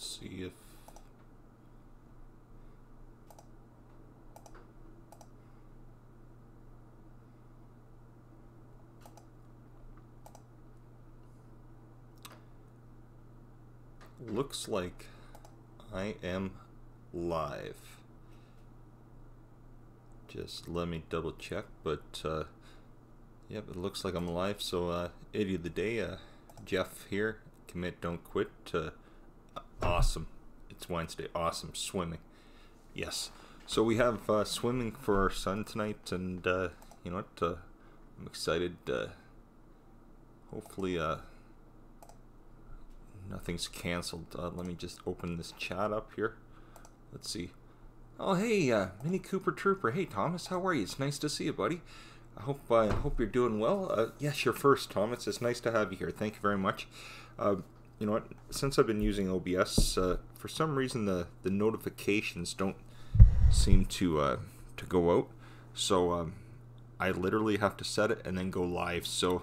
see if looks like I am live. Just let me double check, but yep, it looks like I'm live. So idiot of the day, Jeff here, commit don't quit. Awesome, it's Wednesday. Awesome, swimming. Yes, so we have swimming for our son tonight, and you know what, I'm excited. Hopefully nothing's canceled. Let me just open this chat up here. Let's see. Oh, hey, Mini Cooper Trooper. Hey, Thomas, how are you? It's nice to see you, buddy. I hope you're doing well. Yes, you're first, Thomas. It's nice to have you here. Thank you very much. You know what? Since I've been using OBS, for some reason the notifications don't seem to go out. So I literally have to set it and then go live. So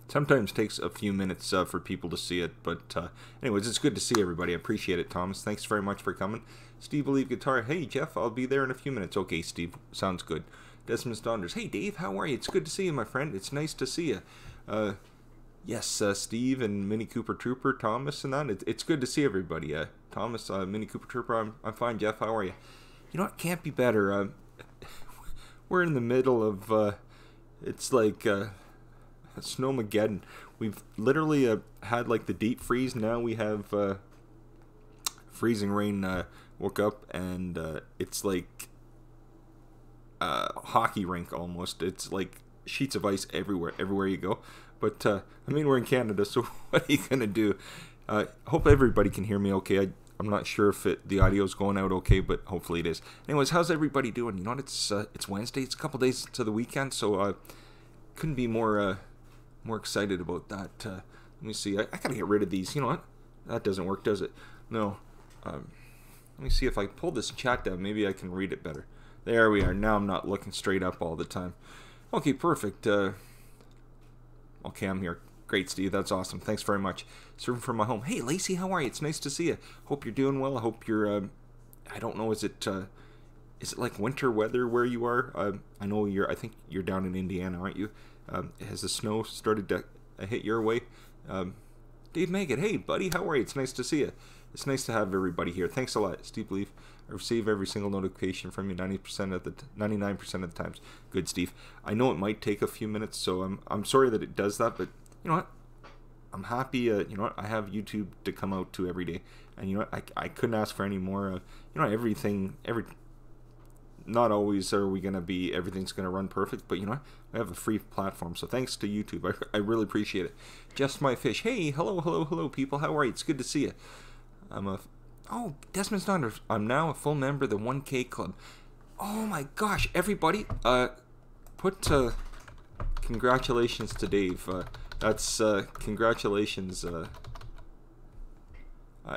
sometimes takes a few minutes for people to see it, but anyways, it's good to see everybody. I appreciate it, Thomas. Thanks very much for coming. Steve Believe Guitar. Hey, Jeff, I'll be there in a few minutes. Okay, Steve, sounds good. Desmond Donders. Hey, Dave, how are you? It's good to see you, my friend. It's nice to see you. Yes, Steve and Mini Cooper Trooper, Thomas, and that. It's good to see everybody. Thomas, Mini Cooper Trooper, I'm fine. Jeff, how are you? You know what? Can't be better. We're in the middle of, it's like Snowmageddon. We've literally had like the deep freeze. Now we have freezing rain. Woke up and it's like hockey rink almost. It's like sheets of ice everywhere you go. But I mean, we're in Canada, so what are you gonna do? Hope everybody can hear me okay. I'm not sure if the audio's going out okay, but hopefully it is. Anyways, how's everybody doing? You know what? It's Wednesday. It's a couple days to the weekend, so couldn't be more excited about that. Let me see. I gotta get rid of these. You know what? That doesn't work, does it? No. Let me see if I pull this chat down. Maybe I can read it better. There we are. Now I'm not looking straight up all the time. Okay, perfect. Okay, I'm here. Great, Steve. That's awesome. Thanks very much. Serving from my home. Hey, Lacey, how are you? It's nice to see you. Hope you're doing well. I hope you're, I don't know, is it like winter weather where you are? I know I think you're down in Indiana, aren't you? Has the snow started to hit your way? Dave Megan, hey, buddy, how are you? It's nice to see you. It's nice to have everybody here. Thanks a lot, Steve Believe. I receive every single notification from you 99% of the times. Good, Steve. I know it might take a few minutes, so I'm sorry that it does that, but you know what? I'm happy. You know what? I have YouTube to come out to every day, and you know what? I couldn't ask for any more. You know, not always are we gonna be everything's gonna run perfect, but you know what? I have a free platform, so thanks to YouTube. I really appreciate it. Just my fish. Hey, hello, people. How are you? It's good to see you. Oh, Desmond Donders. I'm now a full member of the 1K Club. Oh my gosh, everybody, put congratulations to Dave. That's congratulations.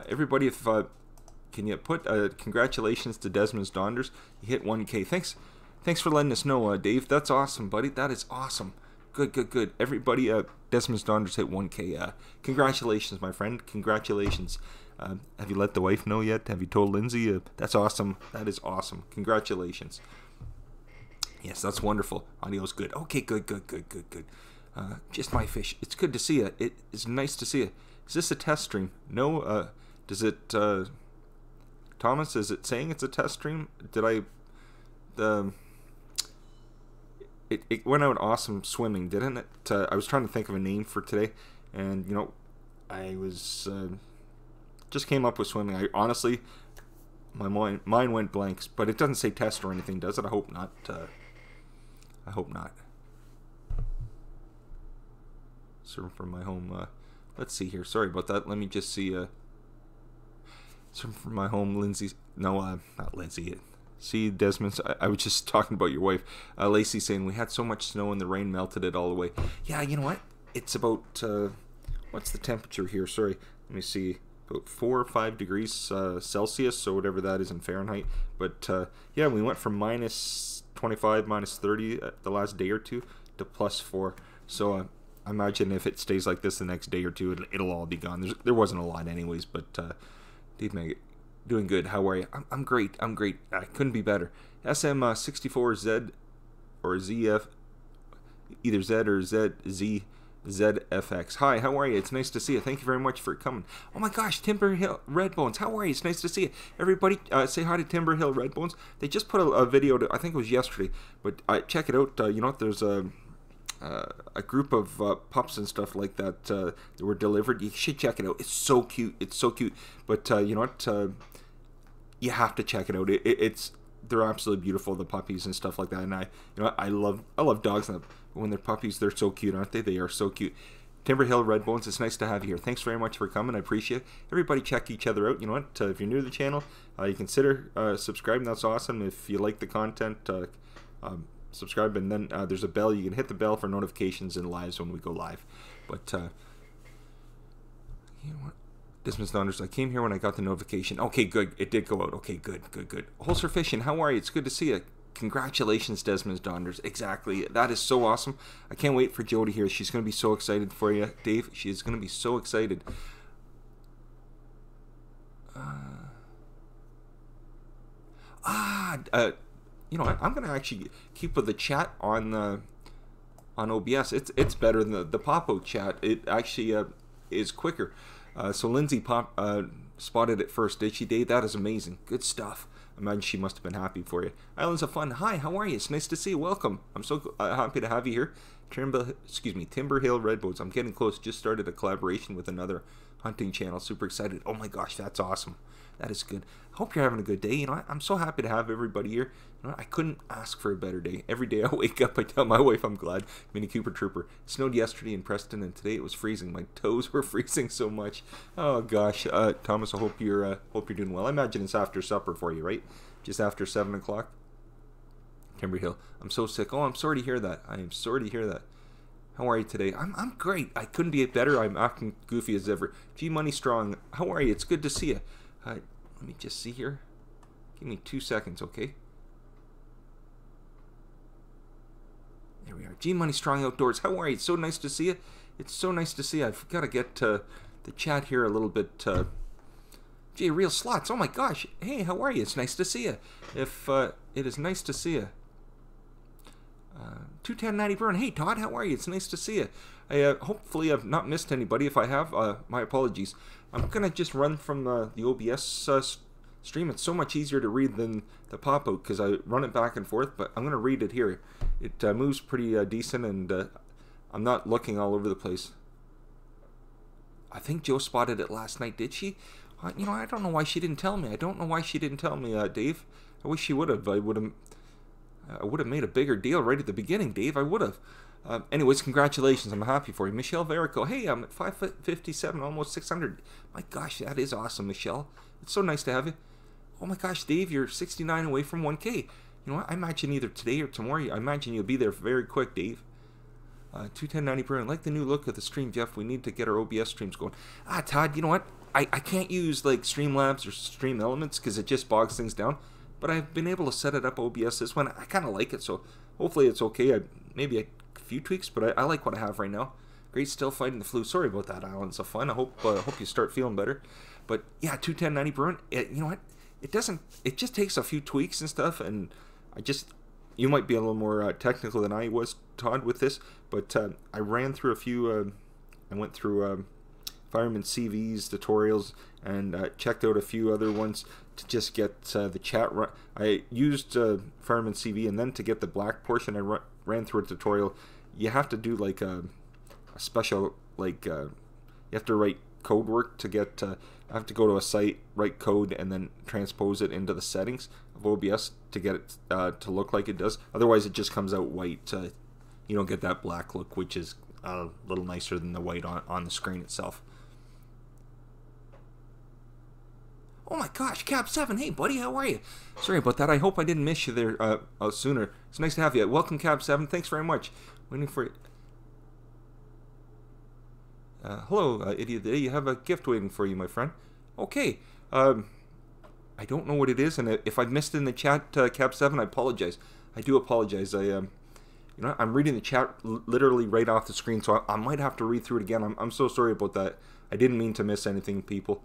Everybody, if can you put congratulations to Desmond Donders? He hit 1K. Thanks for letting us know, Dave. That's awesome, buddy. That is awesome. Good. Everybody, Desmond Donders hit 1K. Congratulations, my friend. Congratulations. Have you let the wife know yet? Have you told Lindsay? That's awesome. That is awesome. Congratulations. Yes, that's wonderful. Audio's good. Okay, good. Just my fish. It's good to see you. It is nice to see you. Is this a test stream? No. Does it, Thomas, is it saying it's a test stream? It went out awesome swimming, didn't it? I was trying to think of a name for today, and you know, I was just came up with swimming. I honestly, my mind went blanks, but it doesn't say test or anything, does it? I hope not. I hope not. Serving from my home. Let's see here. Sorry about that. Let me just see. Serving from my home, Lindsay. No, not Lindsay. See, Desmond, I was just talking about your wife. Lacey saying, we had so much snow and the rain melted it all away. Yeah, you know what? It's about, what's the temperature here? Sorry, let me see. About 4 or 5 degrees Celsius, so whatever that is in Fahrenheit. But, yeah, we went from minus 25, minus 30 the last day or two to plus 4. So, I imagine if it stays like this the next day or two, it'll all be gone. There wasn't a lot anyways, but Dave Maggot, doing good. How are you? I'm great. I'm great. I couldn't be better. SM64Z or ZF, either Z or ZFX. Hi, how are you? It's nice to see you. Thank you very much for coming. Oh my gosh, Timber Hill Redbones. How are you? It's nice to see you. Everybody, say hi to Timber Hill Redbones. They just put a video, I think it was yesterday, but check it out. You know what? There's a group of pups and stuff like that that were delivered. You should check it out. It's so cute. It's so cute. But you know what? You have to check it out. They're absolutely beautiful, the puppies and stuff like that. And I love dogs. And when they're puppies, they're so cute, aren't they? They are so cute. Timber Hill Redbones, it's nice to have you here. Thanks very much for coming. I appreciate it. Everybody check each other out. You know what? If you're new to the channel, you consider subscribing. That's awesome. If you like the content, subscribe, and then there's a bell. You can hit the bell for notifications and lives when we go live. But you know what? Dismas Donners, I came here when I got the notification. Okay, good. It did go out. Okay, good. Holster Fishing, how are you? It's good to see you. Congratulations, Desmond Donners. Exactly. That is so awesome. I can't wait for Jo to hear. She's going to be so excited for you, Dave. She is going to be so excited. You know, I'm going to actually keep with the chat on OBS. It's better than the pop-out chat. It actually is quicker. So Lindsay spotted it first, did she, Dave? That is amazing. Good stuff. I imagine she must have been happy for you. Islands of Fun. Hi, how are you? It's nice to see you. Welcome. I'm so happy to have you here. Timber Hill Redbones. I'm getting close. Just started a collaboration with another hunting channel. Super excited. Oh my gosh, that's awesome. That is good. I hope you're having a good day. You know, I'm so happy to have everybody here. You know, I couldn't ask for a better day. Every day I wake up, I tell my wife I'm glad. Mini Cooper Trooper. It snowed yesterday in Preston, and today it was freezing. My toes were freezing so much. Oh gosh, Thomas, I hope you're doing well. I imagine it's after supper for you, right? Just after 7 o'clock. Timber Hill. I'm so sick. Oh, I'm sorry to hear that. I am sorry to hear that. How are you today? I'm great. I couldn't be better. I'm acting goofy as ever. G Money Strong. How are you? It's good to see you. Let me just see here. Give me 2 seconds, okay? There we are. G Money Strong Outdoors. How are you? It's so nice to see you. It's so nice to see you. I've got to get the chat here a little bit. Gee, Real Slots. Oh my gosh. Hey, how are you? It's nice to see you. It is nice to see you. 21090 Burn. Hey, Todd, how are you? It's nice to see you. Hopefully I've not missed anybody. If I have, my apologies. I'm going to just run from the OBS stream. It's so much easier to read than the pop-out because I run it back and forth, but I'm going to read it here. It moves pretty decent, and I'm not looking all over the place. I think Jo spotted it last night, did she? You know, I don't know why she didn't tell me. I don't know why she didn't tell me, Dave. I wish she would have. I would have made a bigger deal right at the beginning, Dave. I would have. Anyways, congratulations. I'm happy for you. Michelle Verico. Hey, I'm at 5'57", almost 600. My gosh, that is awesome, Michelle. It's so nice to have you. Oh my gosh, Dave, you're 69 away from 1K. You know what? I imagine either today or tomorrow. I imagine you'll be there very quick, Dave. 21090 per. I like the new look of the stream, Jeff. We need to get our OBS streams going. Todd, you know what? I can't use like Streamlabs or Stream Elements because it just bogs things down. But I've been able to set it up OBS this one. I kind of like it, so hopefully it's okay. Maybe a few tweaks, but I like what I have right now. Great, still fighting the flu. Sorry about that, Islands of Fun. I hope you start feeling better. But yeah, 21090 burn. You know what? It doesn't. It just takes a few tweaks and stuff, and you might be a little more technical than I was, Todd, with this. But I ran through a few. I went through Fireman CV's tutorials and checked out a few other ones to just get the chat run. I used Fireman CV, and then to get the black portion, I ran through a tutorial. You have to do like a special, like you have to write code work to get. I have to go to a site, write code, and then transpose it into the settings of OBS to get it to look like it does. Otherwise, it just comes out white. You don't get that black look, which is a little nicer than the white on the screen itself. Oh my gosh, Cab7, hey buddy, how are you? Sorry about that, I hope I didn't miss you there sooner. It's nice to have you. Welcome, Cab7, thanks very much. Waiting for you. Hello, Idiot Day, you have a gift waiting for you, my friend. Okay, I don't know what it is, and if I've missed it in the chat, Cab7, I apologize. I do apologize. You know, I'm reading the chat literally right off the screen, so I might have to read through it again. I'm so sorry about that. I didn't mean to miss anything, people.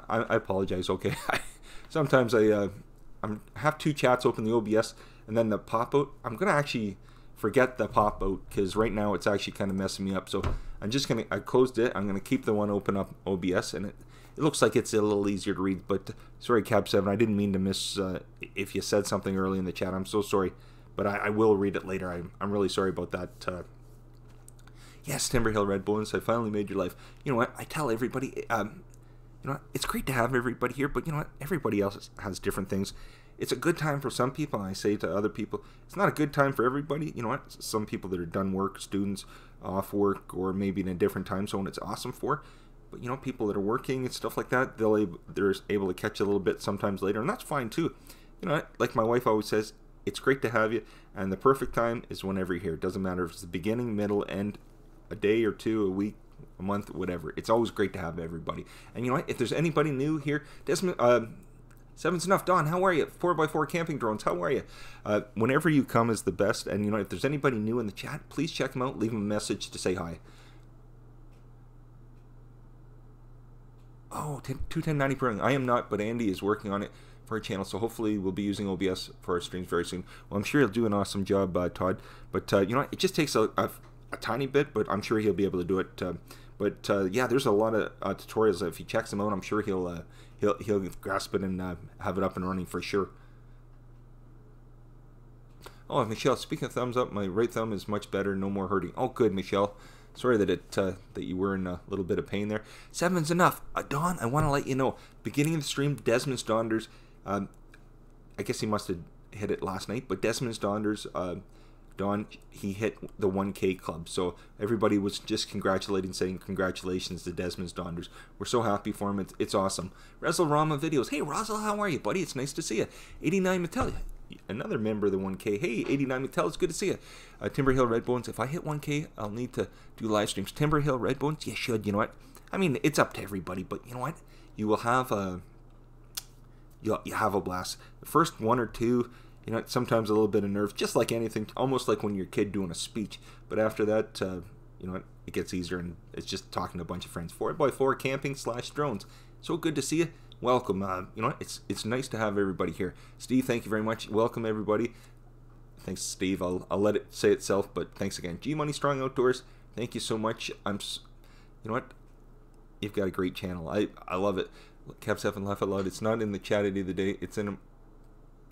I apologize. Okay, sometimes I have two chats open, the OBS and then the pop out. I'm gonna actually forget the pop out because right now it's actually kind of messing me up. So I closed it. I'm gonna keep the one open up OBS, and it looks like it's a little easier to read. But sorry, Cab7, I didn't mean to miss if you said something early in the chat. I'm so sorry, but I will read it later. I'm really sorry about that. Yes, Timberhill Red Bones, I finally made your life. You know what? I tell everybody, you know what? It's great to have everybody here, but you know what? Everybody else has different things. It's a good time for some people, and I say to other people, it's not a good time for everybody. You know what? Some people that are done work, students, off work, or maybe in a different time zone, it's awesome for. But you know, people that are working and stuff like that, they're able to catch a little bit sometimes later, and that's fine too. You know, like my wife always says, it's great to have you, and the perfect time is whenever you're here. It doesn't matter if it's the beginning, middle, end, a day or two, a week, a month, whatever. It's always great to have everybody. And you know what? If there's anybody new here, Desmond, Seven's enough. Don, how are you? 4x4 camping drones, how are you? Whenever you come is the best. And you know, if there's anybody new in the chat, please check them out. Leave them a message to say hi. Oh, 21090 per. I am not, but Andy is working on it for our channel, so hopefully we'll be using OBS for our streams very soon. Well, I'm sure he'll do an awesome job, Todd. But you know what? It just takes a tiny bit, but I'm sure he'll be able to do it. Yeah, there's a lot of tutorials. If he checks them out, I'm sure he'll grasp it and have it up and running for sure. Oh, Michelle, speaking of thumbs up, my right thumb is much better, no more hurting. Oh, good, Michelle. Sorry that that you were in a little bit of pain there. 7's enough. Don, I want to let you know, beginning of the stream, Desmond Donders, I guess he must have hit it last night, but Desmond Donders, Don, he hit the 1K club. So everybody was just saying congratulations to Desmond Donders. We're so happy for him. It's awesome. Razzle Rama videos. Hey, Razzle, how are you, buddy? It's nice to see you. 89 Mattel, another member of the 1K. Hey, 89 Mattel, it's good to see you. Timberhill Red Bones, if I hit 1K, I'll need to do live streams. Timberhill Red Bones, you should. You know what? I mean, it's up to everybody, but you know what? You will have you have a blast. The first one or two, you know, sometimes a little bit of nerves, just like anything, almost like when you're a kid doing a speech. But after that, you know, it gets easier, and it's just talking to a bunch of friends. 4x4 camping / drones. So good to see you. Welcome. You know, it's nice to have everybody here. Steve, thank you very much. Welcome everybody. Thanks, Steve. I'll let it say itself, but thanks again. G Money Strong Outdoors. Thank you so much. You know what? You've got a great channel. I love it. Cap7 laugh out loud. It's not in the chat of the day. It's in a.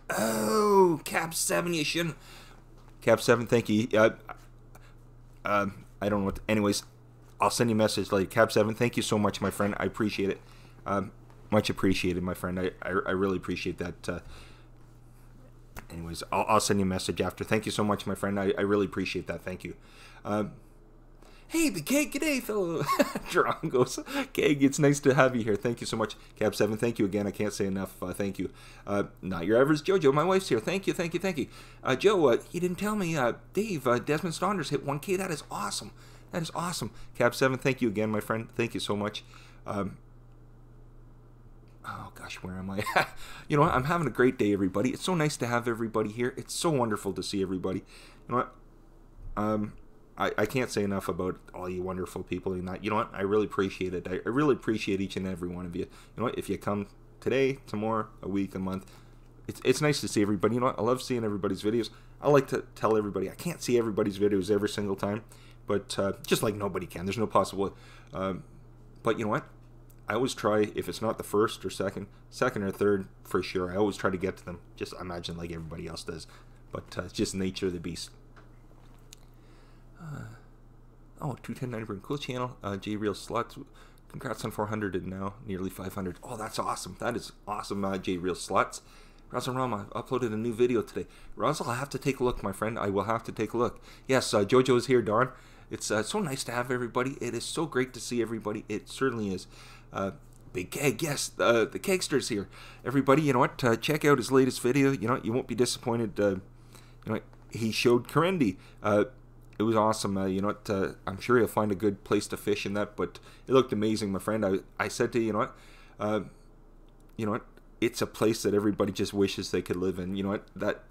Oh, Cap7, you shouldn't. Cap7, thank you. I don't know what. Anyways, I'll send you a message later. Cap7, thank you so much, my friend. I appreciate it. Much appreciated, my friend. I really appreciate that. Anyways, I'll send you a message after. Thank you so much, my friend. I really appreciate that. Thank you. Hey, the Keg, g'day, fellow Drongos. Keg, it's nice to have you here. Thank you so much. Cap7, thank you again. I can't say enough. Thank you. Not your average Jojo. My wife's here. Thank you, thank you, thank you. Joe, he didn't tell me. Dave, Desmond Saunders hit 1K. That is awesome. That is awesome. Cap7, thank you again, my friend. Thank you so much. Oh, gosh, where am I? You know what? I'm having a great day, everybody. It's so nice to have everybody here. It's so wonderful to see everybody. You know what? I can't say enough about all you wonderful people and that. You know what? I really appreciate it. I really appreciate each and every one of you. You know what? If you come today, tomorrow, a week, a month, it's nice to see everybody. You know what? I love seeing everybody's videos. I like to tell everybody I can't see everybody's videos every single time, but just like nobody can. There's no possible. But you know what? I always try, if it's not the first or second or third, for sure. I always try to get to them. Just imagine like everybody else does. But it's just nature of the beast. Oh, 21090 cool channel. J Real Sluts. Congrats on 400 and now nearly 500. Oh, that's awesome. That is awesome, J Real Sluts. Russell Rama, I've uploaded a new video today. Russell, I'll have to take a look, my friend. I will have to take a look. Yes, Jojo is here, Don. It's so nice to have everybody. It is so great to see everybody. It certainly is. Big Keg, yes, the Kegster's here. Everybody, you know what? Check out his latest video. You know, you won't be disappointed. You know, he showed Corendi. It was awesome. You know what? I'm sure he'll find a good place to fish in that, but it looked amazing, my friend. I said to you, you know what? It's a place that everybody just wishes they could live in. You know what? That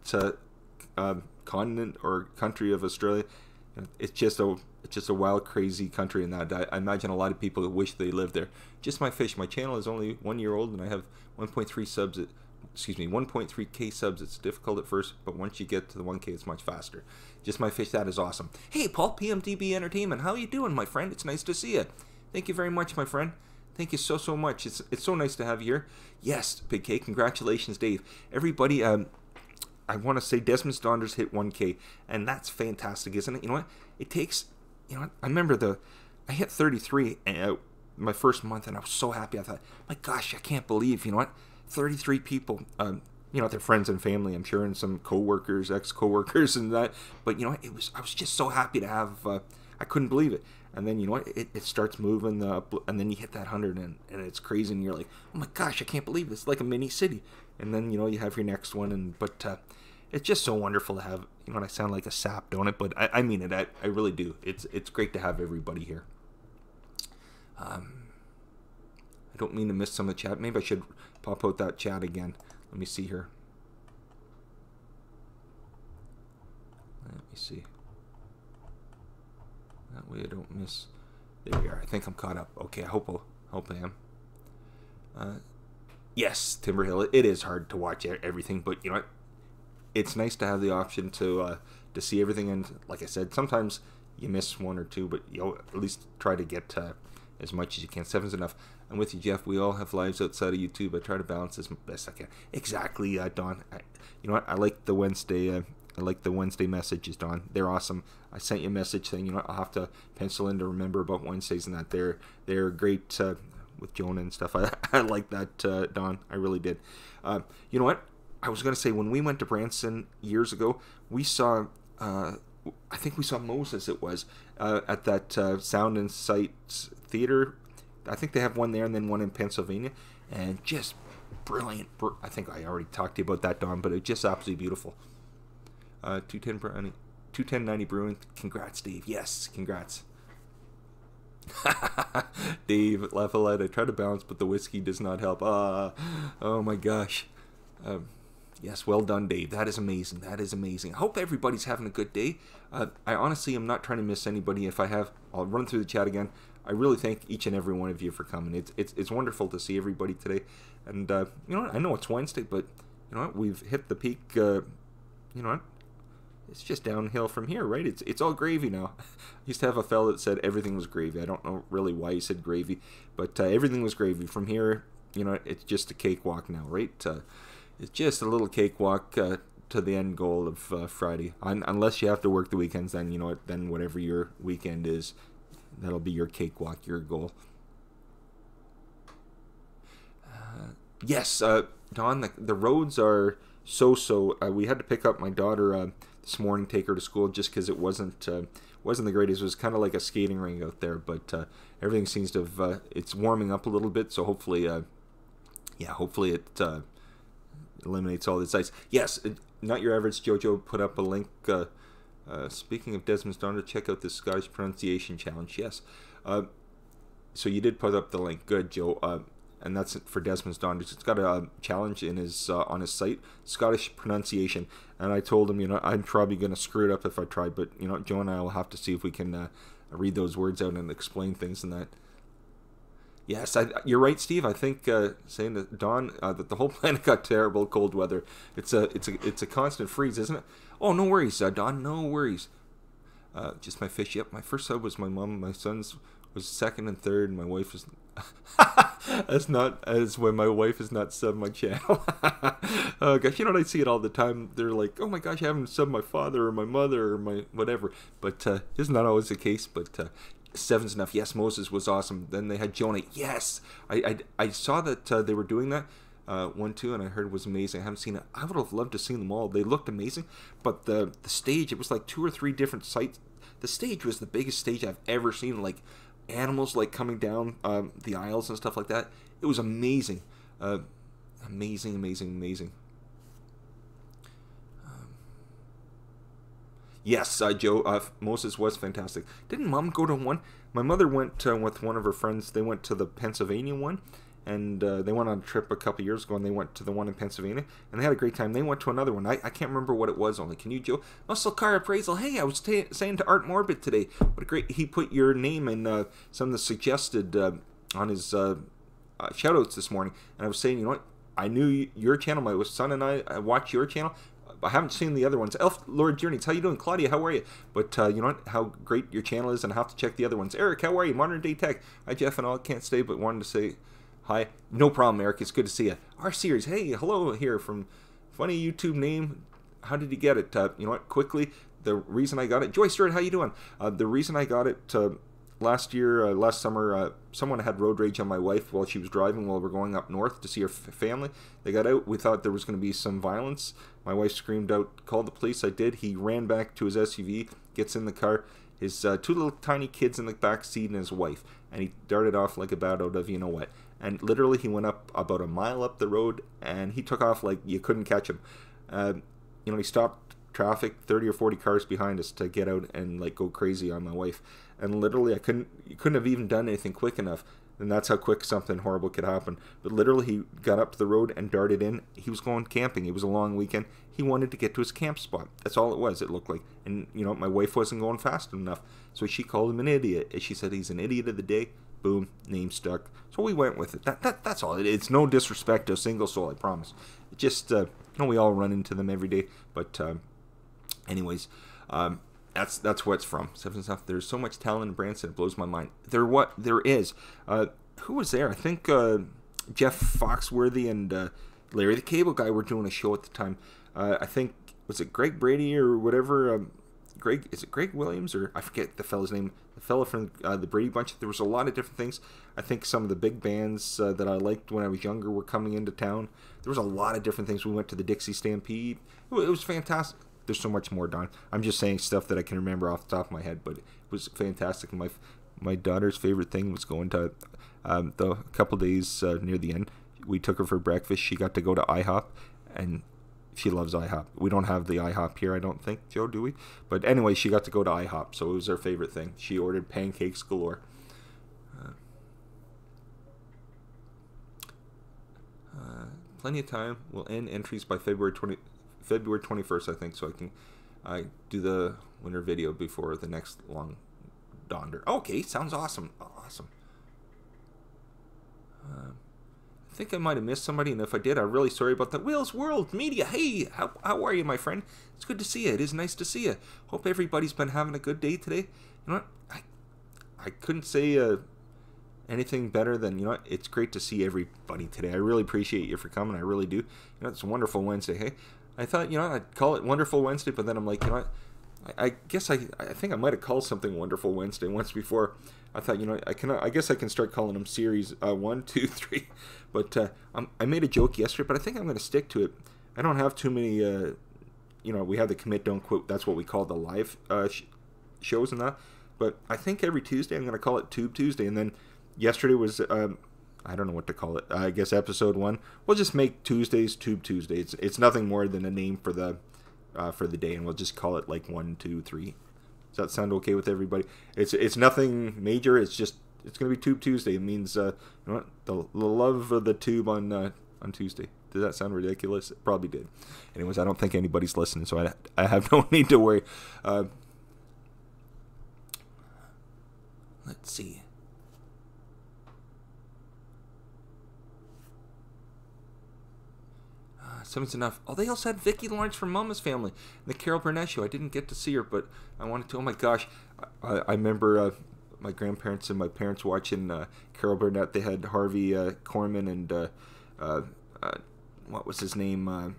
continent or country of Australia, it's just just a wild, crazy country in that. I imagine a lot of people wish they lived there. Just my fish. My channel is only 1 year old, and I have 1.3 subs. 1.3k subs. It's difficult at first, but once you get to the 1k, it's much faster. Just my fish. That is awesome. Hey, Paul, PMTB Entertainment. How you doing, my friend? It's nice to see you. Thank you very much, my friend. Thank you so much. It's so nice to have you here. Yes, Big K. Congratulations, Dave. Everybody, I want to say Desmond's Donders hit 1k, and that's fantastic, isn't it? You know what? It takes, you know what? I remember I hit 33 my first month, and I was so happy. I thought, my gosh, I can't believe, you know what? 33 people, you know, their friends and family, I'm sure, and some co-workers, ex-co-workers and that. But, you know, I was just so happy to have, I couldn't believe it. And then, you know what, it starts moving up, and then you hit that 100, and it's crazy, and you're like, oh my gosh, I can't believe this. It's like a mini city. And then, you know, you have your next one, but it's just so wonderful to have, you know, and I sound like a sap, don't it? But I mean it, I really do. It's great to have everybody here. I don't mean to miss some of the chat. Maybe I should pop out that chat again. Let me see here. Let me see. That way I don't miss. There we are. I think I'm caught up. Okay, I hope I am. Yes, Timberhill. It is hard to watch everything, but you know what? It's nice to have the option to see everything. And like I said, sometimes you miss one or two, but you'll at least try to get as much as you can. 7's enough. I'm with you, Jeff. We all have lives outside of YouTube. I try to balance as best I can. Exactly, Don. You know what? I like the Wednesday. I like the Wednesday messages, Don. They're awesome. I sent you a message saying, you know, I'll have to pencil in to remember about Wednesdays and that. They're great with Jonah and stuff. I like that, Don. I really did. You know what? I was going to say, when we went to Branson years ago, we saw, I think we saw Moses, it was, at that Sound and Sight Theater. I think they have one there and then one in Pennsylvania. And just brilliant. I think I already talked to you about that, Don, but it's just absolutely beautiful. 21090 Brewing. Congrats, Dave. Yes, congrats. Dave Lavalette. I try to balance, but the whiskey does not help. Oh my gosh. Yes, well done, Dave. That is amazing. That is amazing. I hope everybody's having a good day. I honestly am not trying to miss anybody. If I have, I'll run through the chat again. I really thank each and every one of you for coming. It's wonderful to see everybody today. And you know what? I know it's Wednesday, but you know what? We've hit the peak. You know what? It's just downhill from here, right? It's all gravy now. I used to have a fella that said everything was gravy. I don't know really why he said gravy, but everything was gravy. From here, you know, it's just a cakewalk now, right? It's just a little cakewalk to the end goal of Friday. Unless you have to work the weekends, then you know what? Then whatever your weekend is, that'll be your cakewalk, your goal. Yes, Don. The roads are so. We had to pick up my daughter this morning, take her to school, just because it wasn't the greatest. It was kind of like a skating rink out there, but everything seems to have it's warming up a little bit, so hopefully hopefully it eliminates all this ice. Yes, Not Your Average Jojo put up a link. Speaking of Desmond's Daughter, check out this Scottish pronunciation challenge. Yes, so you did put up the link. Good, Joe. And that's for Desmond's Donders. It's got a challenge in his on his site, Scottish pronunciation. And I told him, you know, I'm probably going to screw it up if I try, but you know, Joe and I will have to see if we can read those words out and explain things and that. Yes, you're right, Steve. I think saying that Don that the whole planet got terrible cold weather. It's a constant freeze, isn't it? Oh, no worries, Don. No worries. Just my fish. Yep, my first sub was my mom. My son's was second and third, and my wife was as when my wife is not sub my channel. Oh gosh, you know, I see it all the time. They're like, oh my gosh, I haven't subbed my father or my mother or my whatever, but it's not always the case. But 7's enough. Yes, Moses was awesome. Then they had Jonah. Yes, I saw that they were doing that 1, 2, and I heard it was amazing. I haven't seen it. I would have loved to see them all. They looked amazing, but the stage, it was like 2 or 3 different sites. The stage was the biggest stage I've ever seen. Like animals like coming down the aisles and stuff like that. It was amazing. Amazing. Yes, Joe, Moses was fantastic. Didn't Mom go to one? My mother went with one of her friends. They went to the Pennsylvania one, and they went on a trip a couple years ago, and they went to the one in Pennsylvania, and they had a great time. They went to another one. I can't remember what it was only. Can you, Joe? Muscle Car Appraisal. Hey, I was saying to Art Morbid today, what a great, he put your name in some of the suggested on his shout-outs this morning, and I was saying, you know what, I knew your channel, my son and I watch your channel. I haven't seen the other ones. Elf Lord Journeys, how you doing? Claudia, how are you? But you know what, how great your channel is, and I have to check the other ones. Eric, how are you? Modern Day Tech. Hi, Jeff and all. Can't stay, but wanted to say hi. No problem, Eric. It's good to see you. R Series, hey, hello here from funny YouTube name. How did you get it? You know what, quickly, the reason I got it. Joyce Stewart, how you doing? The reason I got it last year, last summer, someone had road rage on my wife while she was driving while we're going up north to see her family. They got out. We thought there was going to be some violence. My wife screamed out, called the police. I did. He ran back to his SUV, gets in the car, his two little tiny kids in the back seat and his wife, and he darted off like a bat out of you-know-what. And literally he went up about a mile up the road, and he took off like you couldn't catch him. You know, he stopped traffic 30 or 40 cars behind us to get out and like go crazy on my wife, and literally you couldn't have even done anything quick enough, and that's how quick something horrible could happen. But literally he got up to the road and darted in. He was going camping. It was a long weekend. He wanted to get to his camp spot. That's all it was, it looked like. And you know, my wife wasn't going fast enough, so she called him an idiot, and she said he's an idiot of the day. Boom, name stuck. So we went with it. That's all. It's no disrespect to a single soul, I promise. It just you know, we all run into them every day. But anyways, that's what it's from. Seven stuff. There's so much talent in Branson, it blows my mind. There is. Who was there? I think Jeff Foxworthy and Larry the Cable Guy were doing a show at the time. I think, was it Greg Brady or whatever? Is it Greg Williams, or I forget the fella's name? The fella from the Brady Bunch. There was a lot of different things. I think some of the big bands that I liked when I was younger were coming into town. There was a lot of different things. We went to the Dixie Stampede. It was fantastic. There's so much more, Don. I'm just saying stuff that I can remember off the top of my head, but it was fantastic. My daughter's favorite thing was going to the couple days near the end. We took her for breakfast. She got to go to IHOP, and she loves IHOP. We don't have the IHOP here, I don't think, Joe, do we? But anyway, she got to go to IHOP, so it was her favorite thing. She ordered pancakes galore. Plenty of time. We'll end entries by February 21st, I think, so I can do the winter video before the next long donder. Okay, sounds awesome. Awesome. I think I might have missed somebody, and if I did, I'm really sorry about that. Will's World Media, hey, how are you, my friend? It's good to see you. It is nice to see you. Hope everybody's been having a good day today. You know what? I couldn't say anything better than, you know what, it's great to see everybody today. I really appreciate you for coming. I really do. You know, it's a wonderful Wednesday. Hey, I thought, you know, I'd call it Wonderful Wednesday, but then I'm like, you know what, I guess I think I might have called something Wonderful Wednesday once before. I thought, you know, I guess I can start calling them series 1, 2, 3. But I made a joke yesterday, but I think I'm going to stick to it. I don't have too many. You know, we have the Commit Don't Quit. That's what we call the live shows and that. But I think every Tuesday I'm going to call it Tube Tuesday. And then yesterday was I don't know what to call it. I guess episode 1. We'll just make Tuesdays Tube Tuesday. It's nothing more than a name for the day, and we'll just call it like 1, 2, 3. Does that sound okay with everybody? It's nothing major. It's just, it's gonna be Tube Tuesday. It means you know what? The love of the tube on Tuesday. Did that sound ridiculous? It probably did. Anyways, I don't think anybody's listening, so I have no need to worry. Let's see. Seven's enough. Oh, they also had Vicki Lawrence from Mama's Family, the Carol Burnett show. I didn't get to see her, but I wanted to. Oh my gosh, I remember my grandparents and my parents watching Carol Burnett. They had Harvey Korman and what was his name?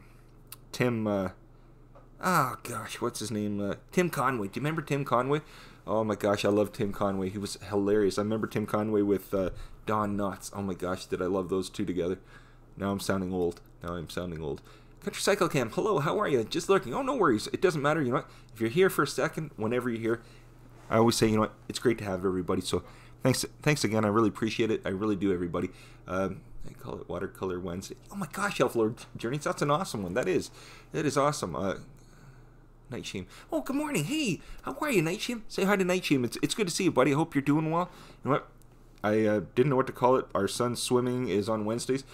Tim. Oh gosh, what's his name? Tim Conway. Do you remember Tim Conway? Oh my gosh, I love Tim Conway. He was hilarious. I remember Tim Conway with Don Knotts. Oh my gosh, did I love those two together? Now I'm sounding old. Country Cycle Cam, hello, how are you? Just lurking. Oh, no worries. It doesn't matter. You know what? If you're here for a second, whenever you're here, I always say, you know what? It's great to have everybody. So thanks again. I really appreciate it. I really do, everybody. I call it Watercolor Wednesday. Oh my gosh, Elf Lord Journeys. That's an awesome one. That is awesome. Nightshame. Oh, good morning. Hey, how are you, Nightshame? Say hi to Nightshame. It's good to see you, buddy. I hope you're doing well. You know what? didn't know what to call it. Our son's swimming is on Wednesdays,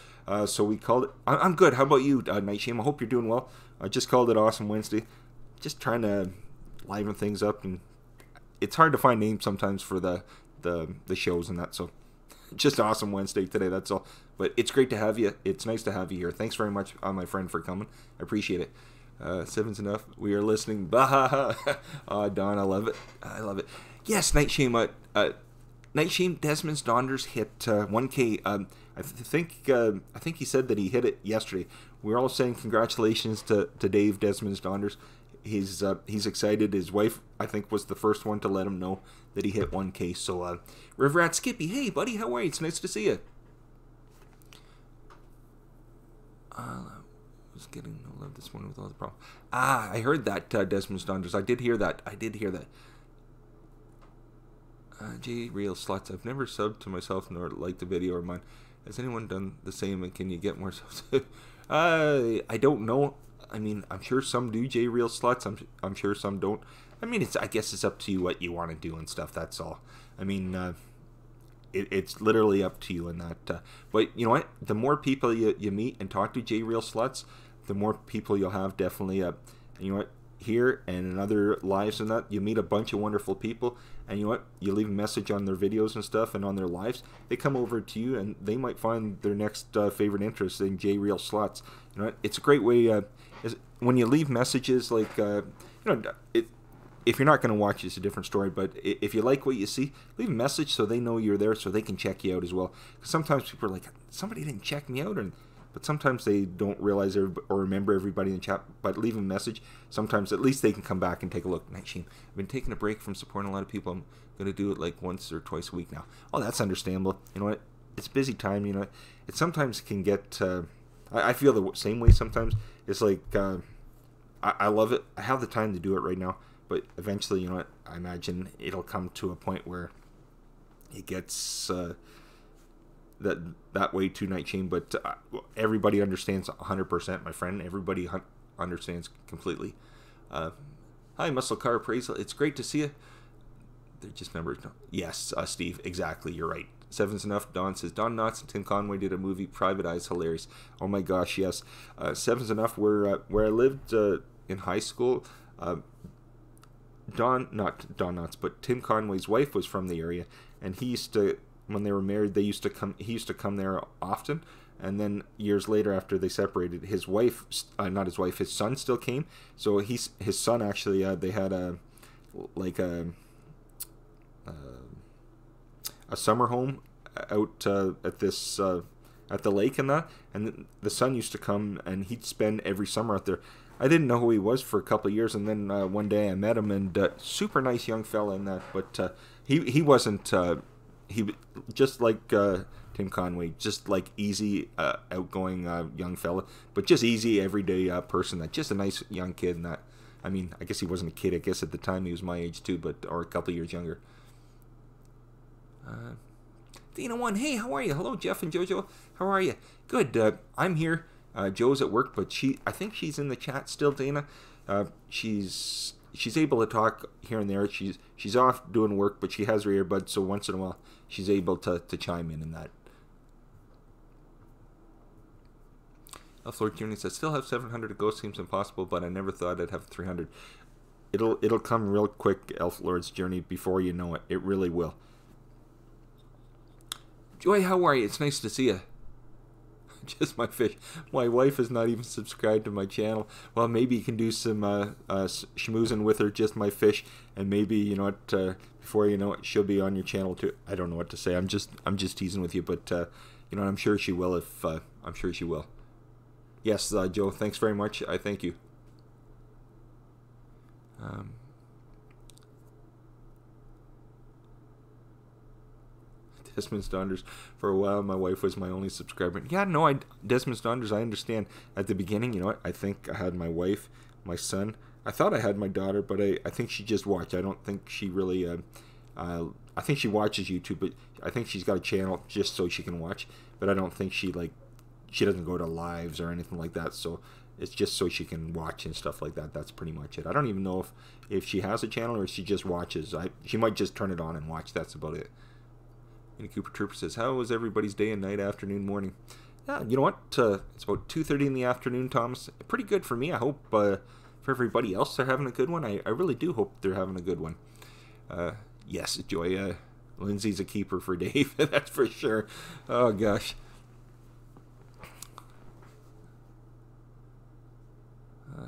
so we called it. I'm good. How about you, Night Shame? I hope you're doing well. I just called it Awesome Wednesday. Just trying to liven things up, and it's hard to find names sometimes for the shows and that. So just Awesome Wednesday today. That's all. But it's great to have you. It's nice to have you here. Thanks very much, my friend, for coming. I appreciate it. Seven's enough. We are listening. Bah! Don, I love it. I love it. Yes, Night Shame. Night Shame. Desmond Donders hit 1K. I think he said that he hit it yesterday. We're all saying congratulations to Dave Desmond Donders. He's excited. His wife, I think, was the first one to let him know that he hit 1K. So, River Rat Skippy, hey buddy, how are you? It's nice to see you. Was getting no love this morning with all the problems. I heard that, Desmond Donders. I did hear that. J Real Sluts. I've never subbed to myself nor liked the video or mine. Has anyone done the same, and can you get more subs? I don't know. I mean, I'm sure some do, J Real Sluts. I'm sure some don't. I mean, I guess it's up to you what you want to do and stuff. That's all. I mean, it's literally up to you in that. But you know what? The more people you meet and talk to, J Real Sluts, the more people you'll have definitely. And you know what? Here and in other lives and that, you meet a bunch of wonderful people, and you know what? You leave a message on their videos and stuff and on their lives. They come over to you, and they might find their next favorite interest in J Real Sluts. You know what? It's a great way. When you leave messages like, if you're not going to watch, it's a different story. But if you like what you see, leave a message so they know you're there, so they can check you out as well. Because sometimes people are like, somebody didn't check me out, but sometimes they don't realize or remember everybody in the chat. But leave a message. Sometimes at least they can come back and take a look. Night Shame, I've been taking a break from supporting a lot of people. I'm going to do it like once or twice a week now. Oh, that's understandable. You know what? It's busy time. You know, it sometimes can get. I feel the same way sometimes. It's like I love it. I have the time to do it right now. But eventually, you know what? I imagine it'll come to a point where it gets that way too, Night Shame. But everybody understands 100%, my friend. Everybody understands completely. Hi, Muscle Car Appraisal. It's great to see you. They're just numbers. No. Yes, Steve. Exactly. You're right. Seven's enough. Don says Don Knotts and Tim Conway did a movie, Private Eyes. Hilarious. Oh my gosh, yes. Seven's enough. Where I lived in high school. Not Don Knotts, but Tim Conway's wife was from the area, and he used to, when they were married, he used to come there often, and then years later after they separated, his son still came, so his son actually, they had a summer home out at this at the lake and that, and the son used to come and he'd spend every summer out there. I didn't know who he was for a couple of years, and then one day I met him, and super nice young fella in that, but he wasn't, he just like Tim Conway, just like easy, outgoing young fella, but just easy, everyday person, that just a nice young kid, and that, I mean, I guess he wasn't a kid, I guess at the time he was my age too, or a couple of years younger. Dina 1, hey, how are you? Hello, Jeff and Jojo, how are you? Good, I'm here. Joe's at work, but I think she's in the chat still, Dana. She's able to talk here and there. She's off doing work, but she has her earbuds, so once in a while she's able to chime in that. Elflord Jr. says, still have 700 to go, seems impossible, but I never thought I'd have 300. It'll come real quick, Elflord's Journey, before you know it. It really will. Joy, how are you? It's nice to see you. Just my fish. My wife is not even subscribed to my channel. Well, maybe you can do some schmoozing with her, just my fish, and maybe, you know what, before you know it, she'll be on your channel too. I don't know what to say. I'm just teasing with you, but you know, I'm sure she will. I'm sure she will. Yes, Joe. Thanks very much. I thank you. Desmond Donders. For a while, my wife was my only subscriber. Yeah, no, Desmond Donders, I understand. At the beginning, you know what? I think I had my wife, my son. I thought I had my daughter, but I think she just watched. I don't think she really... I think she watches YouTube, but I think she's got a channel just so she can watch. But I don't think she doesn't go to lives or anything like that. So it's just so she can watch and stuff like that. That's pretty much it. I don't even know if she has a channel or if she just watches. She might just turn it on and watch. That's about it. And Cooper Trooper says, how was everybody's day and night, afternoon, morning? Yeah, you know what? It's about 2:30 in the afternoon, Thomas. Pretty good for me. I hope for everybody else they're having a good one. I really do hope they're having a good one. Yes, Joy. Lindsay's a keeper for Dave. That's for sure. Oh, gosh.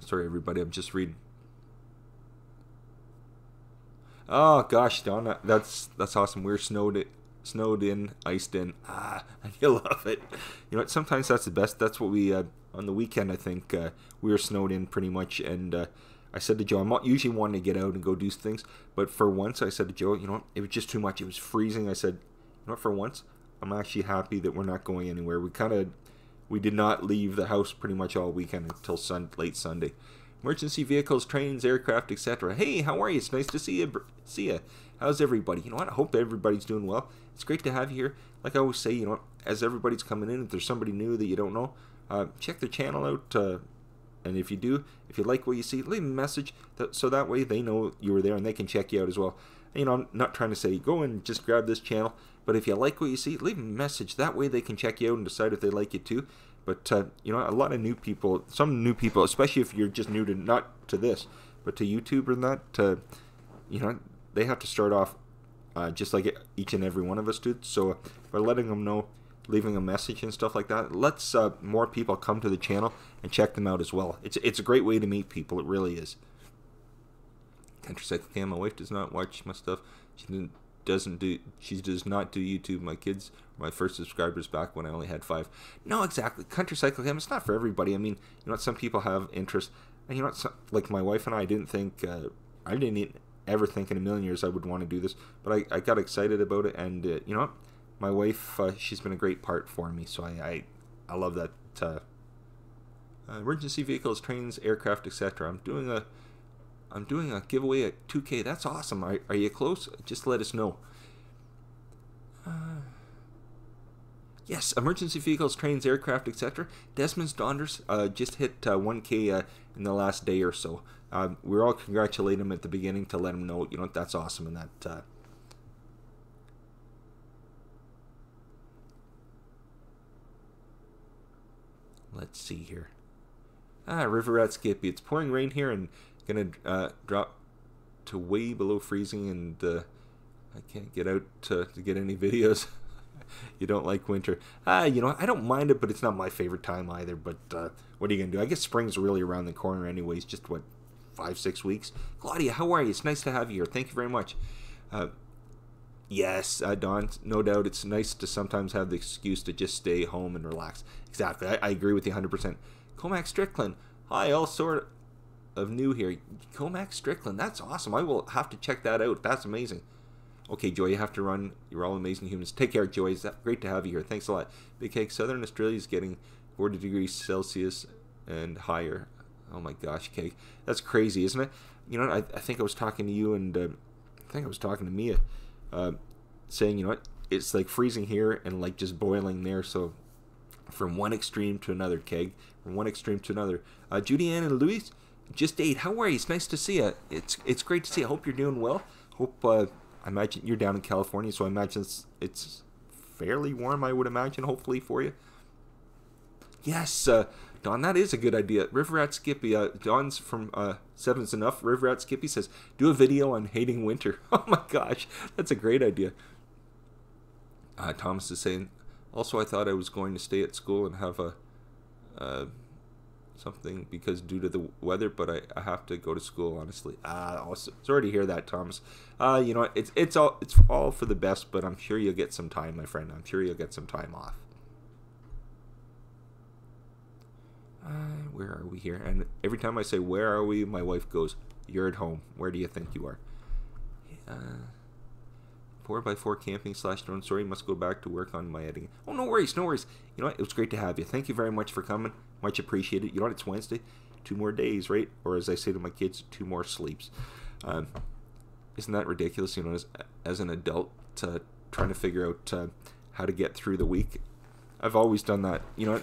Sorry, everybody. I'm just reading. Oh, gosh, Don. That's awesome. We're snowed in, iced in. I love it. You know what? Sometimes that's the best. That's what we, on the weekend, I think, we were snowed in pretty much. And I said to Joe, I'm not usually wanting to get out and go do things. But for once, I said to Joe, you know what? It was just too much. It was freezing. I said, you know what? For once, I'm actually happy that we're not going anywhere. We did not leave the house pretty much all weekend until late Sunday. Emergency vehicles, trains, aircraft, etc. Hey, how are you? It's nice to see you. How's everybody? You know what? I hope everybody's doing well. It's great to have you here. Like I always say, you know what? As everybody's coming in, if there's somebody new that you don't know, check their channel out. And if you do, if you like what you see, leave a message so that way they know you were there and they can check you out as well. You know, I'm not trying to say go and just grab this channel, but if you like what you see, leave a message. That way they can check you out and decide if they like you too. But, you know, a lot of new people, some new people, especially if you're just new to, not to this, but to YouTube or that, you know, they have to start off just like each and every one of us did. So by letting them know, leaving a message and stuff like that, lets more people come to the channel and check them out as well. It's a great way to meet people. It really is. Country Cycle Cam, my wife does not watch my stuff. She does not do YouTube. My kids, my first subscribers back when I only had 5. No, exactly. Country Cycle Cam, it's not for everybody. I mean, you know what? Some people have interest, and you know what? Like my wife and I didn't ever think in a million years I would want to do this, but I got excited about it, and you know what? My wife, she's been a great part for me, so I love that. Emergency vehicles, trains, aircraft, etc. I'm doing a giveaway at 2K. That's awesome. Are you close? Just let us know. Yes, emergency vehicles, trains, aircraft, etc. Desmond's Donders just hit 1K in the last day or so. We're all congratulating him at the beginning to let him know, you know, that's awesome. And that. Let's see here. River Rat Skippy. It's pouring rain here and gonna drop to way below freezing, and I can't get out to get any videos. You don't like winter. You know, I don't mind it, but it's not my favorite time either. But what are you gonna do? I guess spring's really around the corner anyways. Just what, 5-6 weeks? Claudia, how are you? It's nice to have you here. Thank you very much. Yes, Don, no doubt. It's nice to sometimes have the excuse to just stay home and relax. Exactly. I agree with you 100%. Comac Strickland. Hi, all sort of new here. Comac Strickland. That's awesome. I will have to check that out. That's amazing. Okay, Joy, you have to run. You're all amazing humans. Take care, Joy. It's great to have you here. Thanks a lot. Big Cake, Southern Australia is getting 40 degrees Celsius and higher. Oh my gosh, Cake. That's crazy, isn't it? You know, I think I was talking to you, and I think I was talking to Mia, saying, you know what, it's like freezing here and like just boiling there. So from one extreme to another, Keg. From one extreme to another. Judy Ann and Louise just ate. How are you? It's nice to see you. It's great to see you. I hope you're doing well. Hope I imagine you're down in California, so I imagine it's fairly warm, I would imagine, hopefully for you. Yes, Don, that is a good idea. River Rat Skippy, Don's from Seven's Enough. River Rat Skippy says, do a video on hating winter. Oh my gosh, that's a great idea. Thomas is saying, also I thought I was going to stay at school and have a something because due to the weather, but I have to go to school, honestly. Also, sorry to hear that, Thomas. You know, it's all for the best, but I'm sure you'll get some time, my friend. I'm sure you'll get some time off. Where are we here? And every time I say, where are we? My wife goes, you're at home. Where do you think you are? 4x4 camping / drone. Sorry, must go back to work on my editing. Oh, no worries, no worries. You know what? It was great to have you. Thank you very much for coming. Much appreciated. You know what? It's Wednesday. 2 more days, right? Or as I say to my kids, 2 more sleeps. Isn't that ridiculous? You know, as an adult, trying to figure out how to get through the week. I've always done that. You know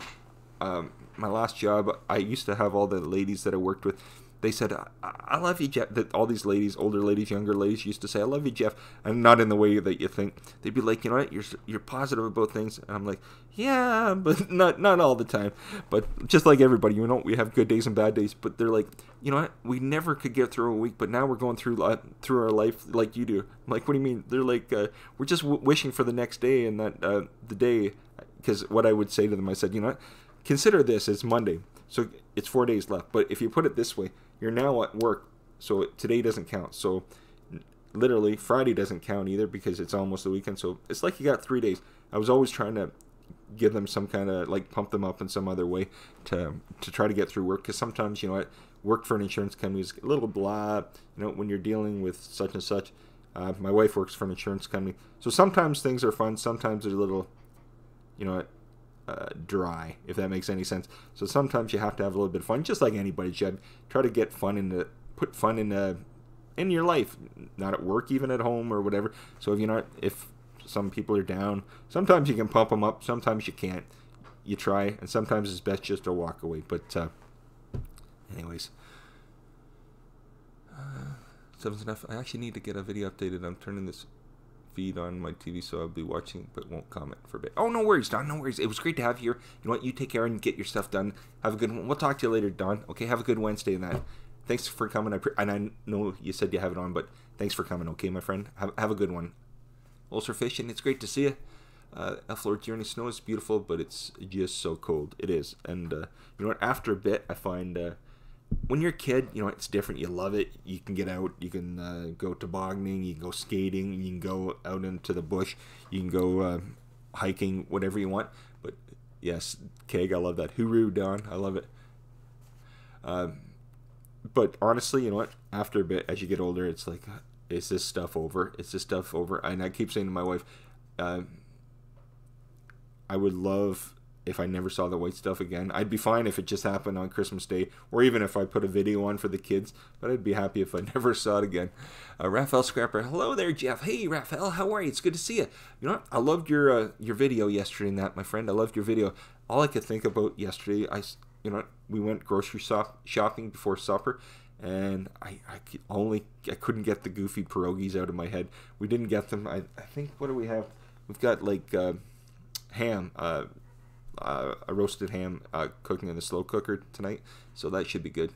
what? My last job, I used to have all the ladies that I worked with, they said, I love you, Jeff. That all these ladies, older ladies, younger ladies, used to say, I love you, Jeff. And not in the way that you think. They'd be like, you know what, you're positive about things. And I'm like, yeah, but not all the time. But just like everybody, you know, we have good days and bad days. But they're like, you know what, we never could get through a week, but now we're going through our life like you do. I'm like, what do you mean? They're like, we're just wishing for the next day, and that the day, because what I would say to them, I said, you know what, consider this, it's Monday. So it's 4 days left. But if you put it this way, you're now at work, so today doesn't count. So literally Friday doesn't count either because it's almost the weekend. So it's like you got 3 days. I was always trying to give them some kind of, like, pump them up in some other way to try to get through work, because sometimes, you know what, work for an insurance company is a little blah, you know, when you're dealing with such and such. My wife works for an insurance company, so sometimes things are fun, sometimes they're a little, you know, dry, if that makes any sense. So sometimes you have to have a little bit of fun, just like anybody should. Try to get fun put fun in your life, not at work, even at home or whatever. So if some people are down, sometimes you can pump them up, sometimes you can't. You try, and sometimes it's best just to walk away. But anyways, seven's enough. I actually need to get a video updated. I'm turning this feed on my TV, so I'll be watching but won't comment for a bit. Oh, no worries, Don, no worries. It was great to have you here. You know what, you take care and get your stuff done. Have a good one. We'll talk to you later, Don. Okay, have a good Wednesday and that. Thanks for coming. And I know you said you have it on, but thanks for coming, okay, my friend. Have a good one. Ulcer Fishing, it's great to see you. Florida Journey Snow is beautiful, but it's just so cold. It is. And you know what, after a bit, I find when you're a kid, you know, it's different. You love it. You can get out. You can go tobogganing. You can go skating. You can go out into the bush. You can go hiking, whatever you want. But yes, Keg, I love that. Hooroo, Don. I love it. But honestly, you know what? After a bit, as you get older, it's like, is this stuff over? Is this stuff over? And I keep saying to my wife, I would love if I never saw the white stuff again. I'd be fine if it just happened on Christmas Day, or even if I put a video on for the kids, but I'd be happy if I never saw it again. Raphael Scrapper, hello there, Jeff. Hey, Raphael, how are you? It's good to see you. You know what? I loved your video yesterday and that, my friend. I loved your video. All I could think about yesterday, we went grocery shopping before supper, and I couldn't get the goofy pierogies out of my head. We didn't get them. I think, what do we have? We've got like ham, a roasted ham cooking in the slow cooker tonight, so that should be good.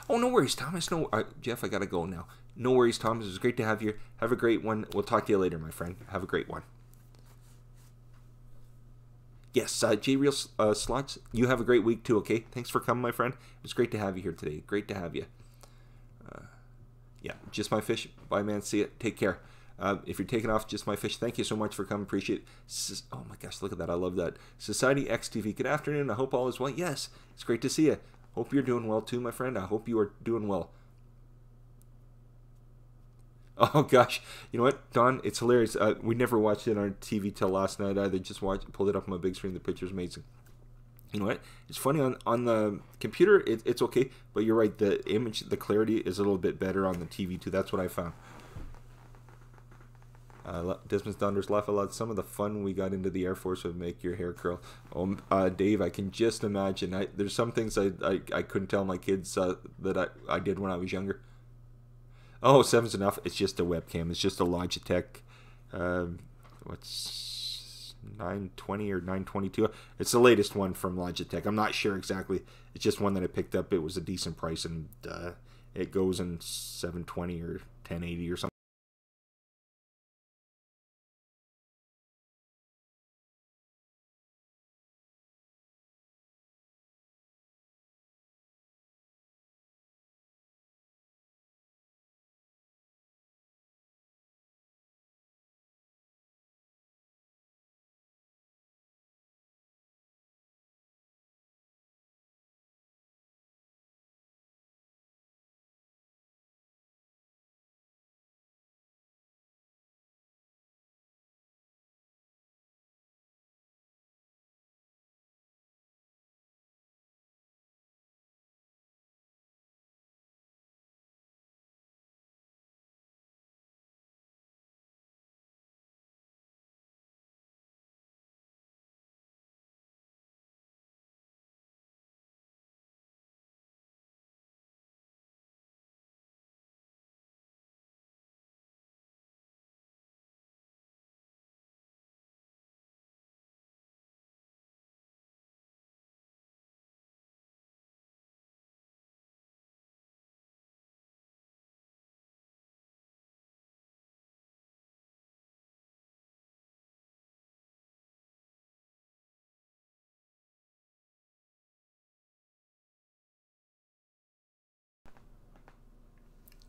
Oh, no worries, Thomas. No, Jeff, I gotta go now. No worries, Thomas. It was great to have you. Have a great one. We'll talk to you later, my friend. Have a great one. Yes, J-Real Slots, you have a great week too, okay? Thanks for coming, my friend. It was great to have you here today. Great to have you. Yeah, Just My Fish. Bye, man. See you. Take care. If you're taking off, Just My Fish, thank you so much for coming. Appreciate it. Oh my gosh, look at that. I love that. Society XTV, good afternoon. I hope all is well. Yes, it's great to see you. Hope you're doing well too, my friend. I hope you are doing well. Oh gosh, you know what, Don? It's hilarious. We never watched it on TV till last night either. Just pulled it up on my big screen. The picture's amazing. You know what? It's funny on the computer. It's okay, but you're right. The image, the clarity is a little bit better on the TV too. That's what I found. Desmond's daughters laugh a lot. Some of the fun we got into the Air Force would make your hair curl. Oh, Dave, I can just imagine. There's some things I couldn't tell my kids that I did when I was younger. Oh, 7's enough. It's just a webcam. It's just a Logitech. What's 920 or 922? It's the latest one from Logitech. I'm not sure exactly. It's just one that I picked up. It was a decent price, and it goes in 720 or 1080 or something.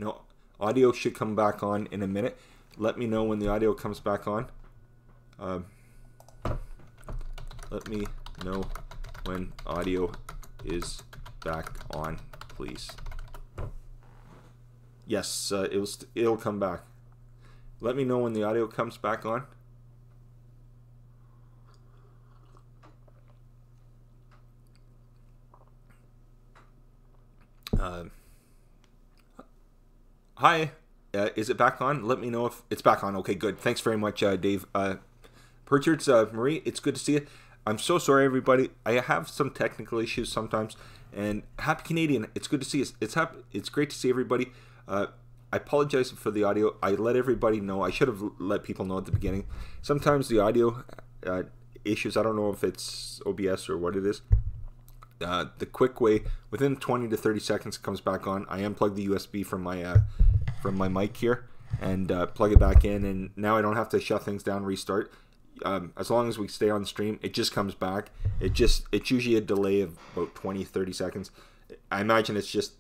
No, audio should come back on in a minute. Let me know when the audio comes back on. Let me know when audio is back on, please. Yes, it'll come back. Let me know when the audio comes back on. Hi, is it back on? Let me know if it's back on. Okay, good. Thanks very much, Dave. Pritchard's Marie, it's good to see you. I'm so sorry, everybody. I have some technical issues sometimes. And happy Canadian. It's good to see you. It's great to see everybody. I apologize for the audio. I let everybody know. I should have let people know at the beginning. Sometimes the audio issues, I don't know if it's OBS or what it is. The quick way, within 20 to 30 seconds, it comes back on. I unplugged the USB from my mic here and plug it back in, and now I don't have to shut things down, restart. As long as we stay on stream, it just comes back. It's usually a delay of about 20-30 seconds. I imagine it's just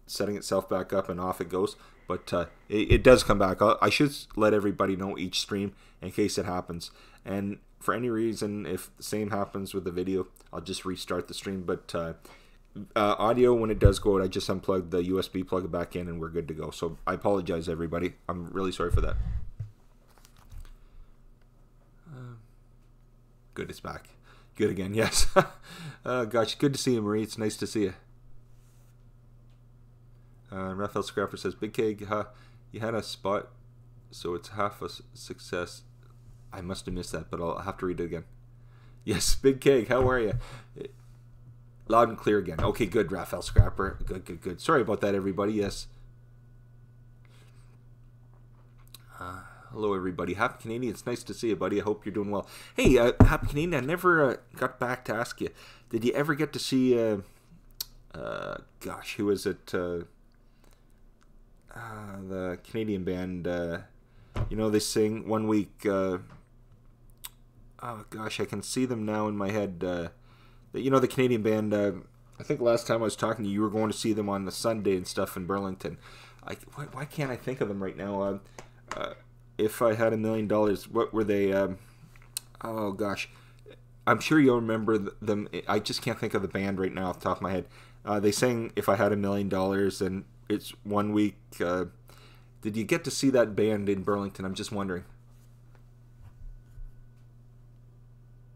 setting itself back up and off it goes, but it does come back. I should let everybody know each stream in case it happens, and for any reason, if the same happens with the video, I'll just restart the stream. But audio, when it does go out, I just unplug the USB, plug it back in, and we're good to go. So I apologize, everybody. I'm really sorry for that. Good, it's back. Good again, yes. Gosh, good to see you, Marie. It's nice to see you. Raphael Scrapper says, Big Keg, you had a spot, so it's half a success. I must have missed that, but I'll have to read it again. Yes, Big Keg, how are you? Loud and clear again. Okay, good, Raphael Scrapper. Good. Sorry about that, everybody. Yes. Hello, everybody. Happy Canadian. It's nice to see you, buddy. I hope you're doing well. Hey, Happy Canadian, I never got back to ask you. Did you ever get to see, gosh, who is it? The Canadian band, you know, they sing one week, oh gosh, I can see them now in my head. You know, the Canadian band, I think last time I was talking to you, you were going to see them on the Sunday and stuff in Burlington. Why can't I think of them right now? If I had $1 million, what were they? Oh gosh, I'm sure you'll remember them. I just can't think of the band right now off the top of my head. They sang "If I Had $1 Million," and it's one week. Did you get to see that band in Burlington? I'm just wondering.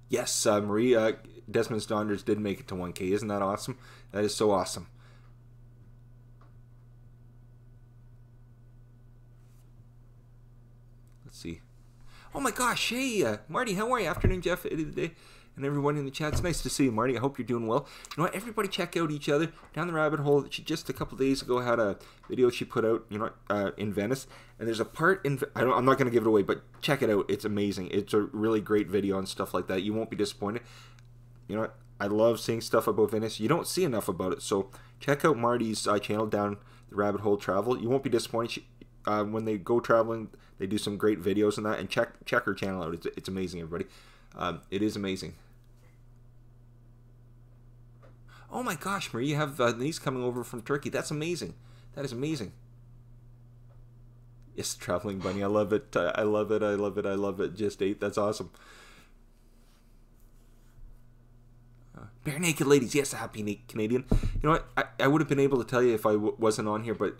Yes, Marie, Desmond's Donders did make it to 1K. Isn't that awesome? That is so awesome. Let's see. Oh my gosh, hey, Marty, how are you? Afternoon, Jeff, Eddie the Day, and everyone in the chat. It's nice to see you, Marty. I hope you're doing well. You know what? Everybody check out each other. Down the Rabbit Hole, she just a couple days ago had a video she put out, you know, in Venice. And there's a part in, I'm not going to give it away, but check it out. It's amazing. It's a really great video and stuff like that. You won't be disappointed. You know what? I love seeing stuff about Venice. You don't see enough about it. So check out Marty's channel, Down the Rabbit Hole Travel. You won't be disappointed. When they go traveling, they do some great videos and that. And check her channel out. It's amazing, everybody. It is amazing. Oh my gosh, Marie, you have these coming over from Turkey. That's amazing. That is amazing. Yes, Traveling Bunny. I love it. I love it. I love it. I love it. Just 8. That's awesome. Bare Naked Ladies. Yes, Happy Canadian. You know what? I would have been able to tell you if I wasn't on here, but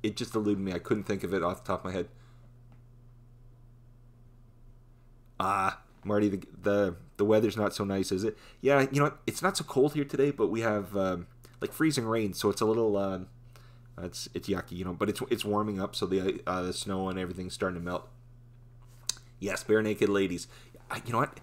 it just eluded me. I couldn't think of it off the top of my head. Marty, the weather's not so nice, is it? Yeah, you know, it's not so cold here today, but we have like freezing rain, so it's a little it's yucky, you know. But it's warming up, so the snow and everything's starting to melt. Yes, Bare Naked Ladies. You know what?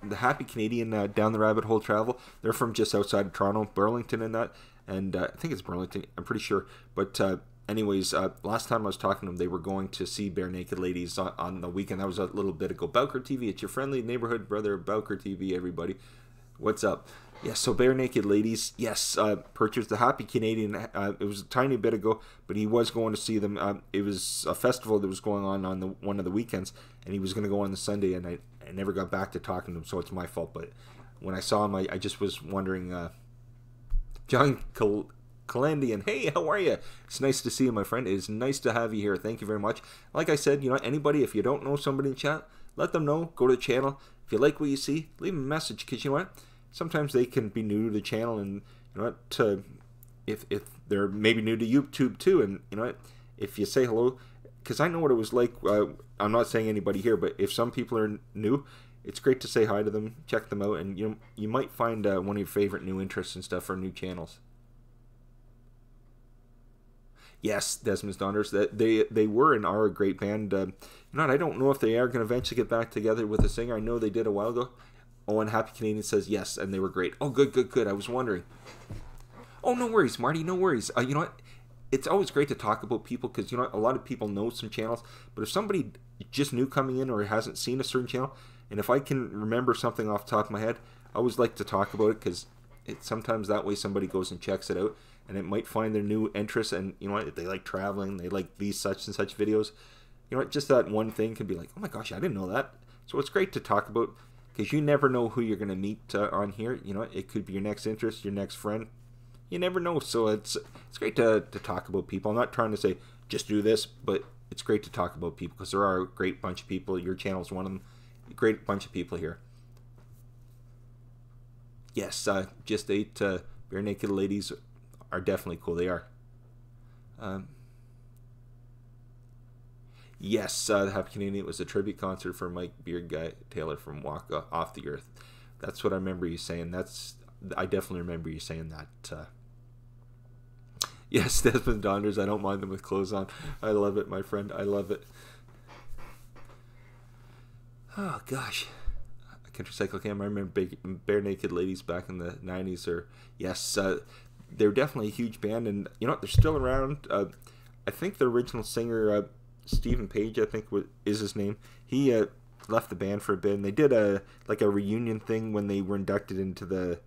The Happy Canadian Down the Rabbit Hole Travel. They're from just outside of Toronto, Burlington, and that. And I think it's Burlington. I'm pretty sure. But anyways, last time I was talking to them, they were going to see Bare Naked Ladies on the weekend. That was a little bit ago. Bowker TV, it's your friendly neighborhood brother, Bowker TV, everybody. What's up? Yes, so Bare Naked Ladies, yes, purchased the Happy Canadian. It was a tiny bit ago, but he was going to see them. It was a festival that was going on one of the weekends, and he was going to go on the Sunday, and I never got back to talking to him, so it's my fault. But when I saw him, I just was wondering, John Calandian. Hey, how are you? It's nice to see you, my friend. It is nice to have you here. Thank you very much. Like I said, anybody, if you don't know somebody in chat, let them know. Go to the channel. If you like what you see, leave them a message, because you know what? Sometimes they can be new to the channel, and you know what? If they're maybe new to YouTube too, and you know what? If you say hello, because I know what it was like. I'm not saying anybody here, but if some people are new, it's great to say hi to them, check them out, and you might find one of your favorite new interests and stuff or new channels. Yes, Desmond's Daughters. That they were and are a great band. I don't know if they are going to eventually get back together with a singer. I know they did a while ago. Oh, and Happy Canadian says yes, and they were great. Oh, good. I was wondering. Oh, no worries, Marty. No worries. You know what? It's always great to talk about people, because a lot of people know some channels. But if somebody just new coming in or hasn't seen a certain channel, and if I can remember something off the top of my head, I always like to talk about it, because sometimes that way somebody goes and checks it out, and it might find their new interest. And if they like traveling, they like these such and such videos, just that one thing can be like, oh my gosh, I didn't know that. So it's great to talk about, because you never know who you're going to meet on here. It could be your next interest, your next friend. You never know. So it's great to talk about people. I'm not trying to say just do this, but it's great to talk about people, because there are a great bunch of people. Your channel's one of them. A great bunch of people here. Yes, just 8 Bare Naked Ladies are definitely cool. They are. Yes, the Happy Canadian was a tribute concert for Mike Beard Guy Taylor from Walk Off the Earth. That's what I remember you saying. I definitely remember you saying that. Yes, Desmond Donders. I don't mind them with clothes on. I love it, my friend. I love it. Oh gosh. Country Cam. I remember Bare Naked Ladies back in the 90s. Yes, they're definitely a huge band, and they're still around. I think the original singer, Stephen Page, I think is his name. He left the band for a bit, and they did a reunion thing when they were inducted into the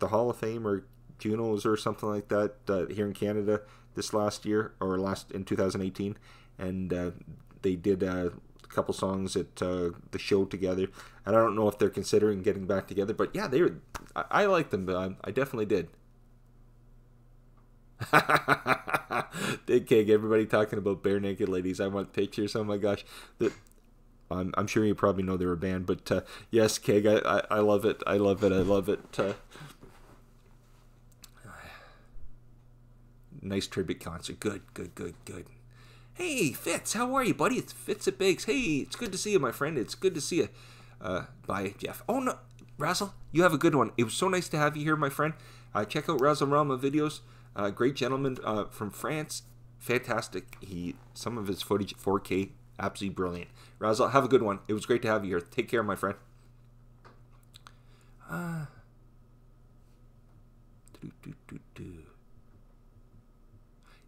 Hall of Fame or Junos or something like that here in Canada this last year, or in 2018, and they did a couple songs at the show together. And I don't know if they're considering getting back together, but yeah, I like them. I definitely did. Big Keg, everybody talking about Bare Naked Ladies. I want pictures. Oh my gosh. I'm sure you probably know they were a band, but yes, Keg, I love it. I love it. Nice tribute concert. Good. Hey, Fitz, how are you, buddy? It's Fitz at Bakes. Hey, it's good to see you, my friend. It's good to see you. Bye, Jeff. Oh, no. Razzle, you have a good one. It was so nice to have you here, my friend. Check out Razzle Rama videos. Great gentleman from France. Fantastic. Some of his footage, 4K, absolutely brilliant. Razzle, have a good one. It was great to have you here. Take care, my friend.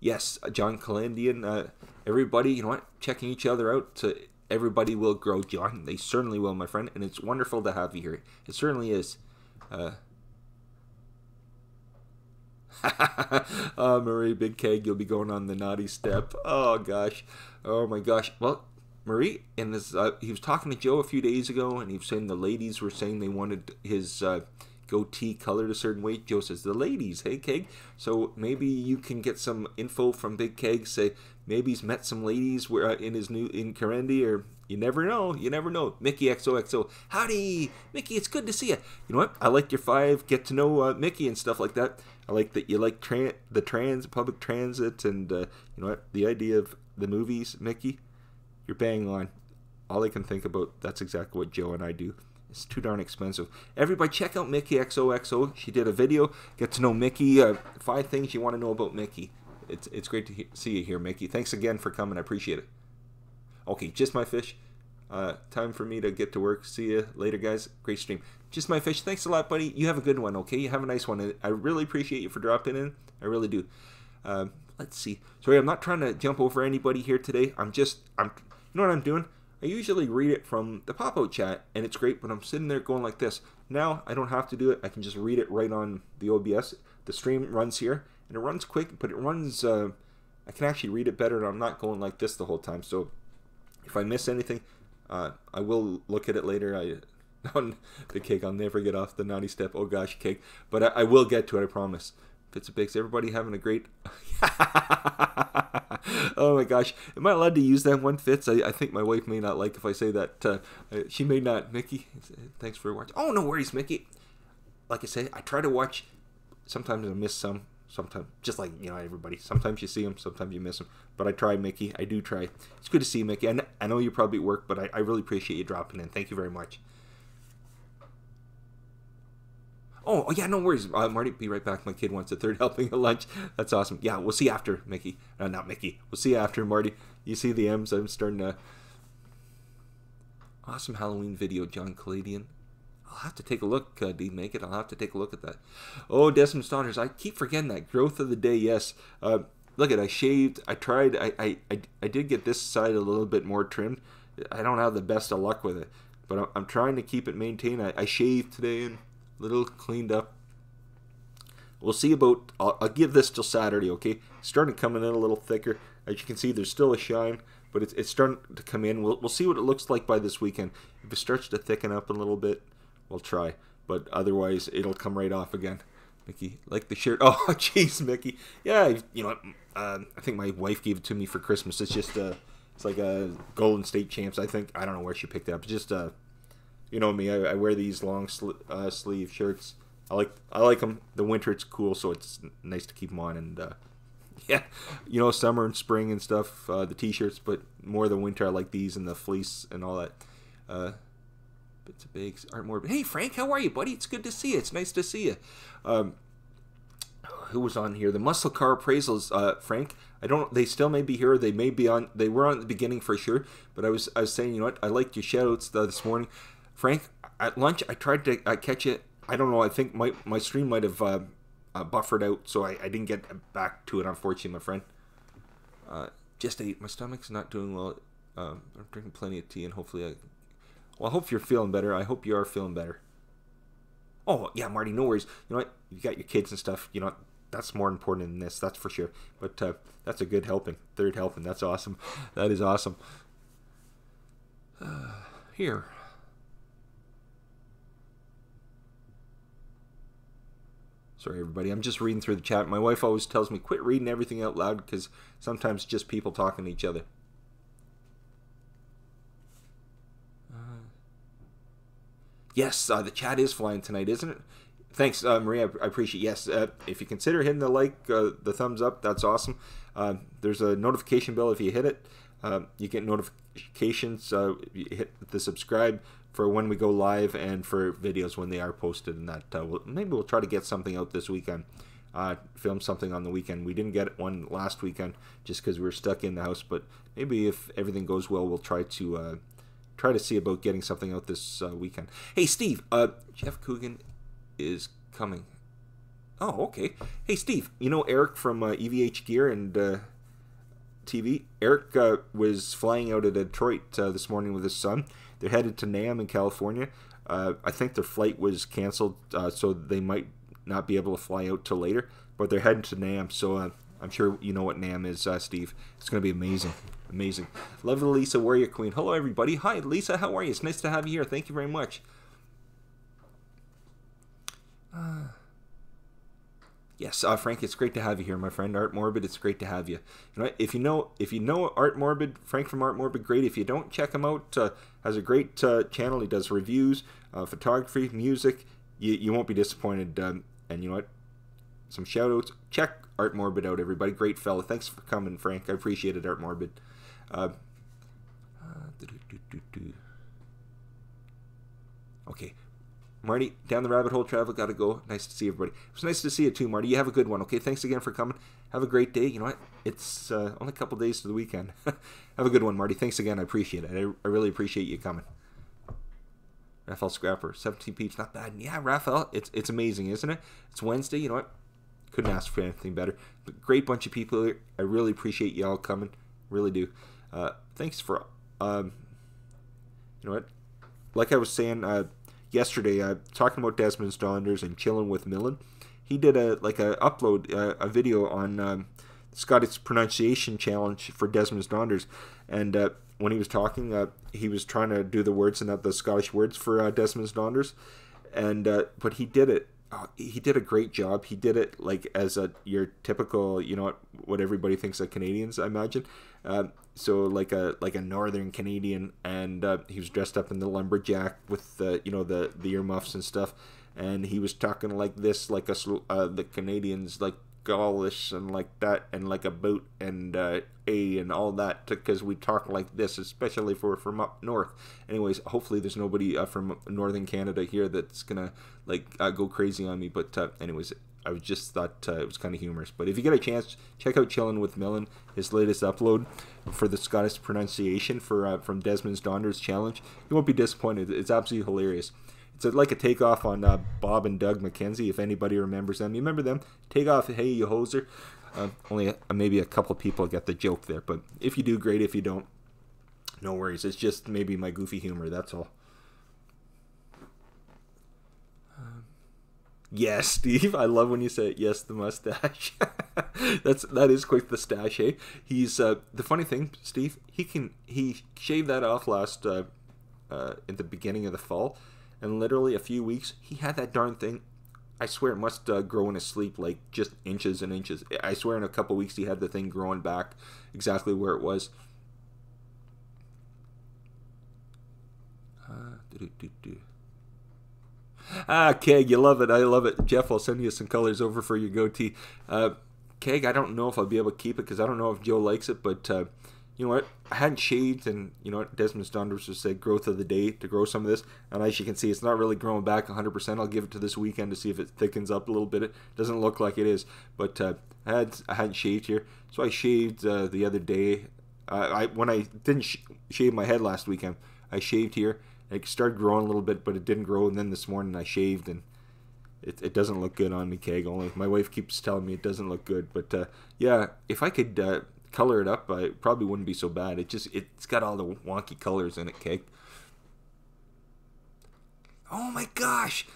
Yes, John Calandian. Everybody, checking each other out. Everybody will grow, John. They certainly will, my friend. And it's wonderful to have you here. It certainly is. Marie, Big Keg, you'll be going on the naughty step. Oh, gosh. Oh, my gosh. Well, Marie, in this, he was talking to Joe a few days ago, and he was saying the ladies were saying they wanted his goatee colored a certain way. Joe says, the ladies, hey, Keg. So maybe you can get some info from Big Keg, say maybe he's met some ladies in Carendi, or you never know. Mickey XOXO. Howdy, Mickey, it's good to see you. You know what? I like your 5 get to know Mickey and stuff like that. I like that you like public transit, and you know what? The idea of the movies, Mickey, you're bang on. All I can think about, that's exactly what Joe and I do. It's too darn expensive. Everybody check out Mickey XOXO. She did a video. Get to know Mickey. 5 things you want to know about Mickey. It's great to see you here, Mickey. Thanks again for coming. I appreciate it. Okay, Just My Fish. Time for me to get to work. See you later, guys. Great stream. Just My Fish. Thanks a lot, buddy. You have a good one, okay? You have a nice one. I really appreciate you for dropping in. I really do. Let's see. Sorry, I'm not trying to jump over anybody here today. You know what I'm doing? I usually read it from the pop-out chat, and it's great, but I'm sitting there going like this. Now, I don't have to do it. I can just read it right on the OBS. The stream runs here, and it runs quick, but it runs, I can actually read it better, and I'm not going like this the whole time. So, if I miss anything, I will look at it later. The Cake, I'll never get off the naughty step. Oh gosh, Cake. But I will get to it, I promise. Bits of Bakes. Everybody having a great... Oh my gosh. Am I allowed to use that one, Fitz? I think my wife may not like if I say that. She may not. Mickey, thanks for watching. Oh, no worries, Mickey. Like I say, I try to watch. Sometimes I miss some. Sometimes, just like, everybody. Sometimes you see them, sometimes you miss them. But I try, Mickey. I do try. It's good to see you, Mickey. I know you're probably at work, but I really appreciate you dropping in. Thank you very much. Oh, yeah, no worries. Marty, be right back. My kid wants a third helping of lunch. That's awesome. Yeah, we'll see you after, Mickey. Not Mickey. We'll see you after, Marty. You see the M's? I'm starting to... Awesome Halloween video, John Caladian. I'll have to take a look, Dean Make It. I'll have to take a look at that. Oh, Desmond's Daughters. I keep forgetting that. Growth of the day, yes. Look at, I shaved. I tried. I did get this side a little bit more trimmed. I don't have the best of luck with it. But I'm trying to keep it maintained. I shaved today and... little cleaned up. We'll see about... I'll give this till Saturday, okay? Starting coming in a little thicker. As you can see, there's still a shine, but it's starting to come in. We'll see what it looks like by this weekend. If it starts to thicken up a little bit, we'll try. But otherwise, it'll come right off again. Mickey, like the shirt. Oh, jeez, Mickey. Yeah, I think my wife gave it to me for Christmas. It's just it's like a Golden State Champs. I think I don't know where she picked it up. It's just you know me, I wear these long sleeve shirts. I like them. The winter it's cool, so it's nice to keep them on. And yeah, summer and spring and stuff, the t-shirts, but more the winter I like these and the fleece and all that. Bits of Bakes, Art Morbid. Hey Frank, how are you, buddy? It's good to see you. It's nice to see you. Who was on here? The Muscle Car Appraisals, Frank. They still may be here. They may be on. They were on at the beginning for sure. But I was saying, I liked your shoutouts this morning. Frank, at lunch, I tried to catch it. I don't know. I think my stream might have buffered out, so I didn't get back to it, unfortunately, my friend. Just ate. My stomach's not doing well. I'm drinking plenty of tea, and hopefully I hope you're feeling better. I hope you are feeling better. Oh, yeah, Marty, no worries. You know what? You got your kids and stuff. That's more important than this, that's for sure. But that's a good helping. Third helping. That's awesome. That is awesome. Here. Sorry, everybody. I'm just reading through the chat. My wife always tells me, quit reading everything out loud because sometimes it's just people talking to each other. Yes, the chat is flying tonight, isn't it? Thanks, Maria. I appreciate it. Yes, if you consider hitting the like, the thumbs up, that's awesome. There's a notification bell. If you hit it, you get notifications. You hit the subscribe for when we go live and for videos when they are posted. And that maybe we'll try to get something out this weekend. Film something on the weekend. We didn't get one last weekend just because we were stuck in the house. But maybe if everything goes well, we'll try to see about getting something out this weekend. Hey, Steve, Jeff Coogan is coming. Oh, okay. Hey, Steve, Eric from EVH Gear and TV? Eric was flying out of Detroit this morning with his son. They're headed to NAMM in California. I think their flight was canceled, so they might not be able to fly out till later, but they're heading to NAMM, so I'm sure you know what NAMM is, Steve. It's going to be amazing. Amazing. Lovely Lisa, Warrior Queen. Hello, everybody. Hi, Lisa. How are you? It's nice to have you here. Thank you very much. Yes, Frank, it's great to have you here, my friend. Art Morbid, it's great to have you. If you know Art Morbid, Frank from Art Morbid, great. If you don't, check him out. Has a great channel. He does reviews, photography, music. You won't be disappointed. And you know what? Some shout outs. Check Art Morbid out, everybody. Great fella. Thanks for coming, Frank. I appreciate it, Art Morbid. Okay. Marty, down the rabbit hole travel, gotta go. Nice to see everybody. It was nice to see you too, Marty. You have a good one, okay? Thanks again for coming. Have a great day. You know what? It's only a couple days to the weekend. Have a good one, Marty. Thanks again. I appreciate it. I really appreciate you coming. Raphael Scrapper, 17 peeps, not bad. Yeah, Raphael, it's amazing, isn't it? It's Wednesday. You know what? Couldn't ask for anything better. But great bunch of people here. I really appreciate you all coming. Really do. Thanks for, you know what? Like I was saying yesterday, talking about Desmond's Daughters and chilling with Millen. He did a video on Scottish pronunciation challenge for Desmond's Daughters, and when he was talking, he was trying to do the words and not the Scottish words for Desmond's Daughters, and but he did it he did a great job. He did it like as a your typical, you know what everybody thinks of Canadians, I imagine. So like a northern Canadian, and he was dressed up in the lumberjack with the the earmuffs and stuff, and he was talking like this, like the Canadians like Gaulish and like that, and like a boot and and all that, because we talk like this, especially for from up north. Anyways, hopefully there's nobody from northern Canada here that's gonna like go crazy on me. But anyways, I was just thought it was kind of humorous. But if you get a chance, check out Chillin' with Millen, his latest upload for the Scottish pronunciation for from Desmond's Donders Challenge. You won't be disappointed. It's absolutely hilarious. It's like a takeoff on Bob and Doug McKenzie, if anybody remembers them. You remember them? Take off, hey, you hoser. Only maybe a couple people get the joke there. But if you do, great. If you don't, no worries. It's just maybe my goofy humor, that's all. Yes, Steve. I love when you say it. Yes, the mustache. That is quite the stash, eh? He's the funny thing, Steve. He shaved that off last in the beginning of the fall, and literally a few weeks he had that darn thing. I swear it must grow in his sleep, like just inches and inches. I swear in a couple weeks he had the thing growing back exactly where it was. Keg, you love it. I love it. Jeff, I'll send you some colors over for your goatee. Keg, I don't know if I'll be able to keep it because I don't know if Joe likes it, but you know what? I hadn't shaved, and you know what? Desmond Donders just said growth of the day to grow some of this, and as you can see, it's not really growing back 100%. I'll give it to this weekend to see if it thickens up a little bit. It doesn't look like it is, but I hadn't shaved here, so I shaved the other day. When I didn't shave my head last weekend, I shaved here. It started growing a little bit, but it didn't grow, and then this morning I shaved, and it doesn't look good on me, Keg. Only my wife keeps telling me it doesn't look good, but yeah, if I could color it up, I probably wouldn't be so bad. It's got all the wonky colors in it, Keg. Oh my gosh!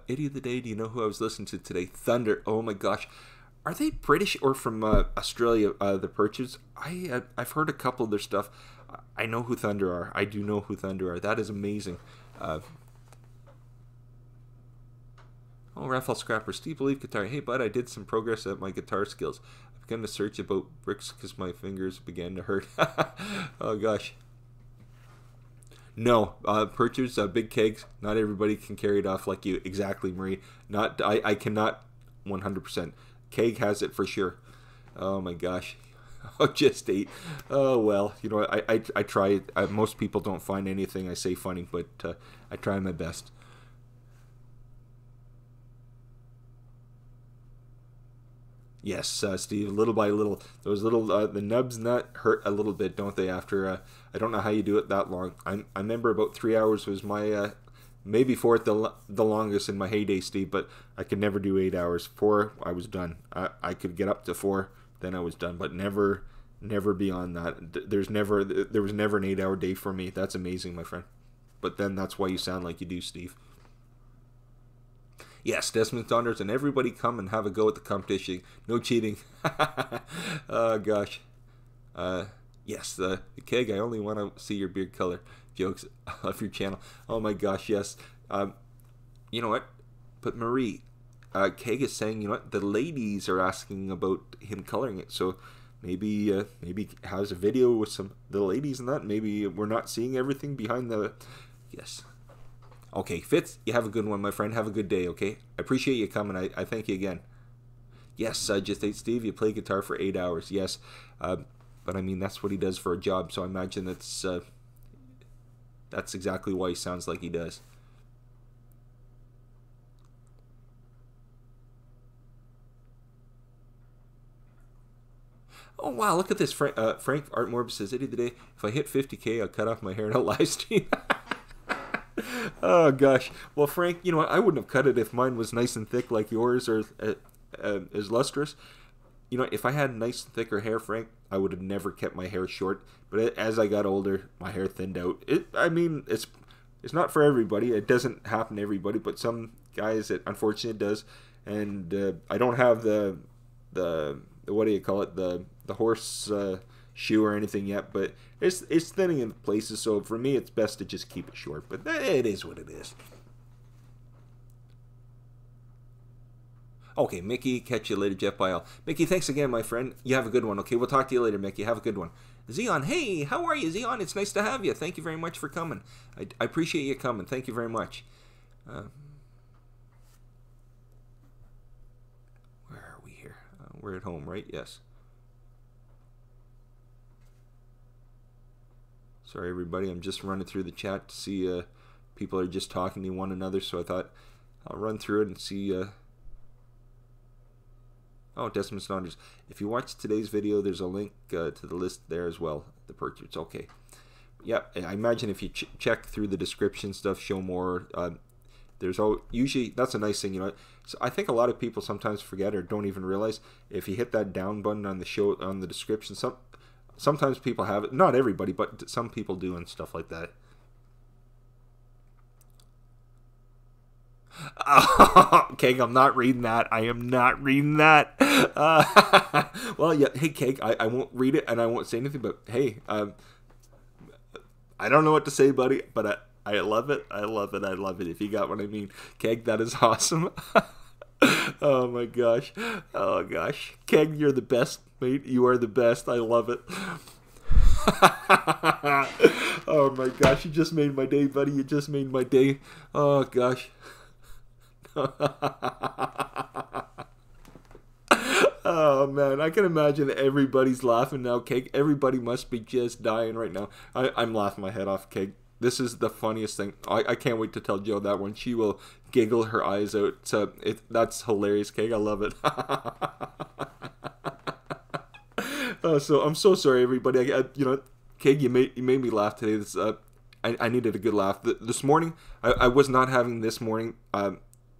Idiot of the day, do you know who I was listening to today? Thunder. Oh my gosh. Are they British or from Australia, the Perches? I've heard a couple of their stuff. I know who Thunder are. I do know who Thunder are. That is amazing. Oh, Raphael Scrapper. Steve Believe Guitar. Hey, bud, I did some progress at my guitar skills. I've begun to search about bricks because my fingers began to hurt. Oh, gosh. No, Perchers, big kegs. Not everybody can carry it off like you. Exactly, Marie. I cannot 100%. Keg has it for sure. Oh, my gosh. Oh, just 8. Oh, well, you know, I try. Most people don't find anything I say funny, but I try my best. Yes, Steve, little by little. Those little, the nubs nut hurt a little bit, don't they, after, I don't know how you do it that long. I remember about 3 hours was my, maybe 4 at the longest in my heyday, Steve, but I could never do 8 hours. 4, I was done. I could get up to 4. Then I was done, but never beyond that. There was never an 8-hour day for me. That's amazing, my friend. But then that's why you sound like you do, Steve. Yes, Desmond Donders, and everybody come and have a go at the competition. No cheating. Oh gosh. Yes, the Keg. I only want to see your beard color jokes of your channel. Oh my gosh, yes. You know what? But Marie. Keg is saying, you know what, the ladies are asking about him coloring it, so maybe has a video with the ladies and that. Maybe we're not seeing everything behind the. Yes. Okay, Fitz, you have a good one, my friend. Have a good day. Okay, I appreciate you coming. I thank you again. Yes, just 8 Steve. You play guitar for 8 hours. Yes, but I mean that's what he does for a job. So I imagine that's exactly why he sounds like he does. Oh wow, look at this. Frank Art Morb says, Eddie today, if I hit 50K, I'll cut off my hair in a live stream. Oh gosh. Well, Frank, you know what? I wouldn't have cut it if mine was nice and thick like yours, or as lustrous. You know, if I had nice thicker hair, Frank, I would have never kept my hair short. But as I got older, my hair thinned out. I mean, it's not for everybody. It doesn't happen to everybody, but some guys, it unfortunately does. And I don't have the what do you call it, the horse shoe or anything yet, but it's thinning in places, so for me it's best to just keep it short, but it is what it is. Okay, Mickey, catch you later, Jeff Bile. Mickey, thanks again, my friend. You have a good one, okay? We'll talk to you later, Mickey. Have a good one. Zeon, hey, how are you, Zeon? It's nice to have you. Thank you very much for coming. I appreciate you coming. Thank you very much. Where are we here? We're at home, right? Yes. Sorry, everybody. I'm just running through the chat to see people are just talking to one another, so I thought I'll run through it and see... Oh, Desmond Saunders. If you watch today's video, there's a link to the list there as well. The purchase. Okay. Yeah, I imagine if you check through the description stuff, show more. There's usually, that's a nice thing, you know. So I think a lot of people sometimes forget or don't even realize if you hit that down button on the show on the description. Sometimes people have it. Not everybody, but some people do and stuff like that. Keg, I'm not reading that. I am not reading that. Well, yeah. Hey, Keg, I won't read it and I won't say anything. But hey, I don't know what to say, buddy. But I love it. I love it. I love it. If you got what I mean, Keg, that is awesome. Oh my gosh. Oh gosh, Keg, you're the best, mate. You are the best. I love it. Oh my gosh, you just made my day, buddy. You just made my day. Oh gosh. Oh man, I can imagine everybody's laughing now, Keg. Everybody must be just dying right now. I'm laughing my head off, Keg. This is the funniest thing. I can't wait to tell Joe that one. She will giggle her eyes out. So that's hilarious, Keg. I love it. So I'm so sorry, everybody. You know, Keg, you made me laugh today. This I needed a good laugh. This morning, I was not having this morning.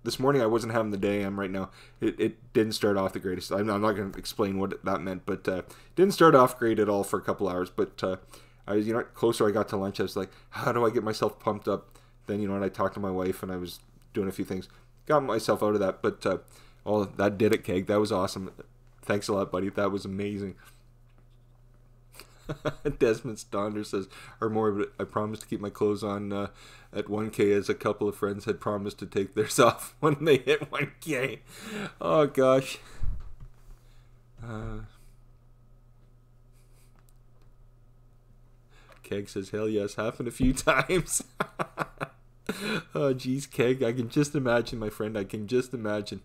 This morning I wasn't having the day I am right now. It didn't start off the greatest. I'm not going to explain what that meant, but didn't start off great at all for a couple hours. But you know, closer I got to lunch, I was like, how do I get myself pumped up? Then, you know, and I talked to my wife and I was doing a few things. Got myself out of that, but oh, that did it, Keg. That was awesome. Thanks a lot, buddy. That was amazing. Desmond Stonder says, or more, I promised to keep my clothes on at 1K as a couple of friends had promised to take theirs off when they hit 1K. Oh, gosh. Keg says, hell yes, happened a few times. Oh, geez, Keg, I can just imagine, my friend. I can just imagine.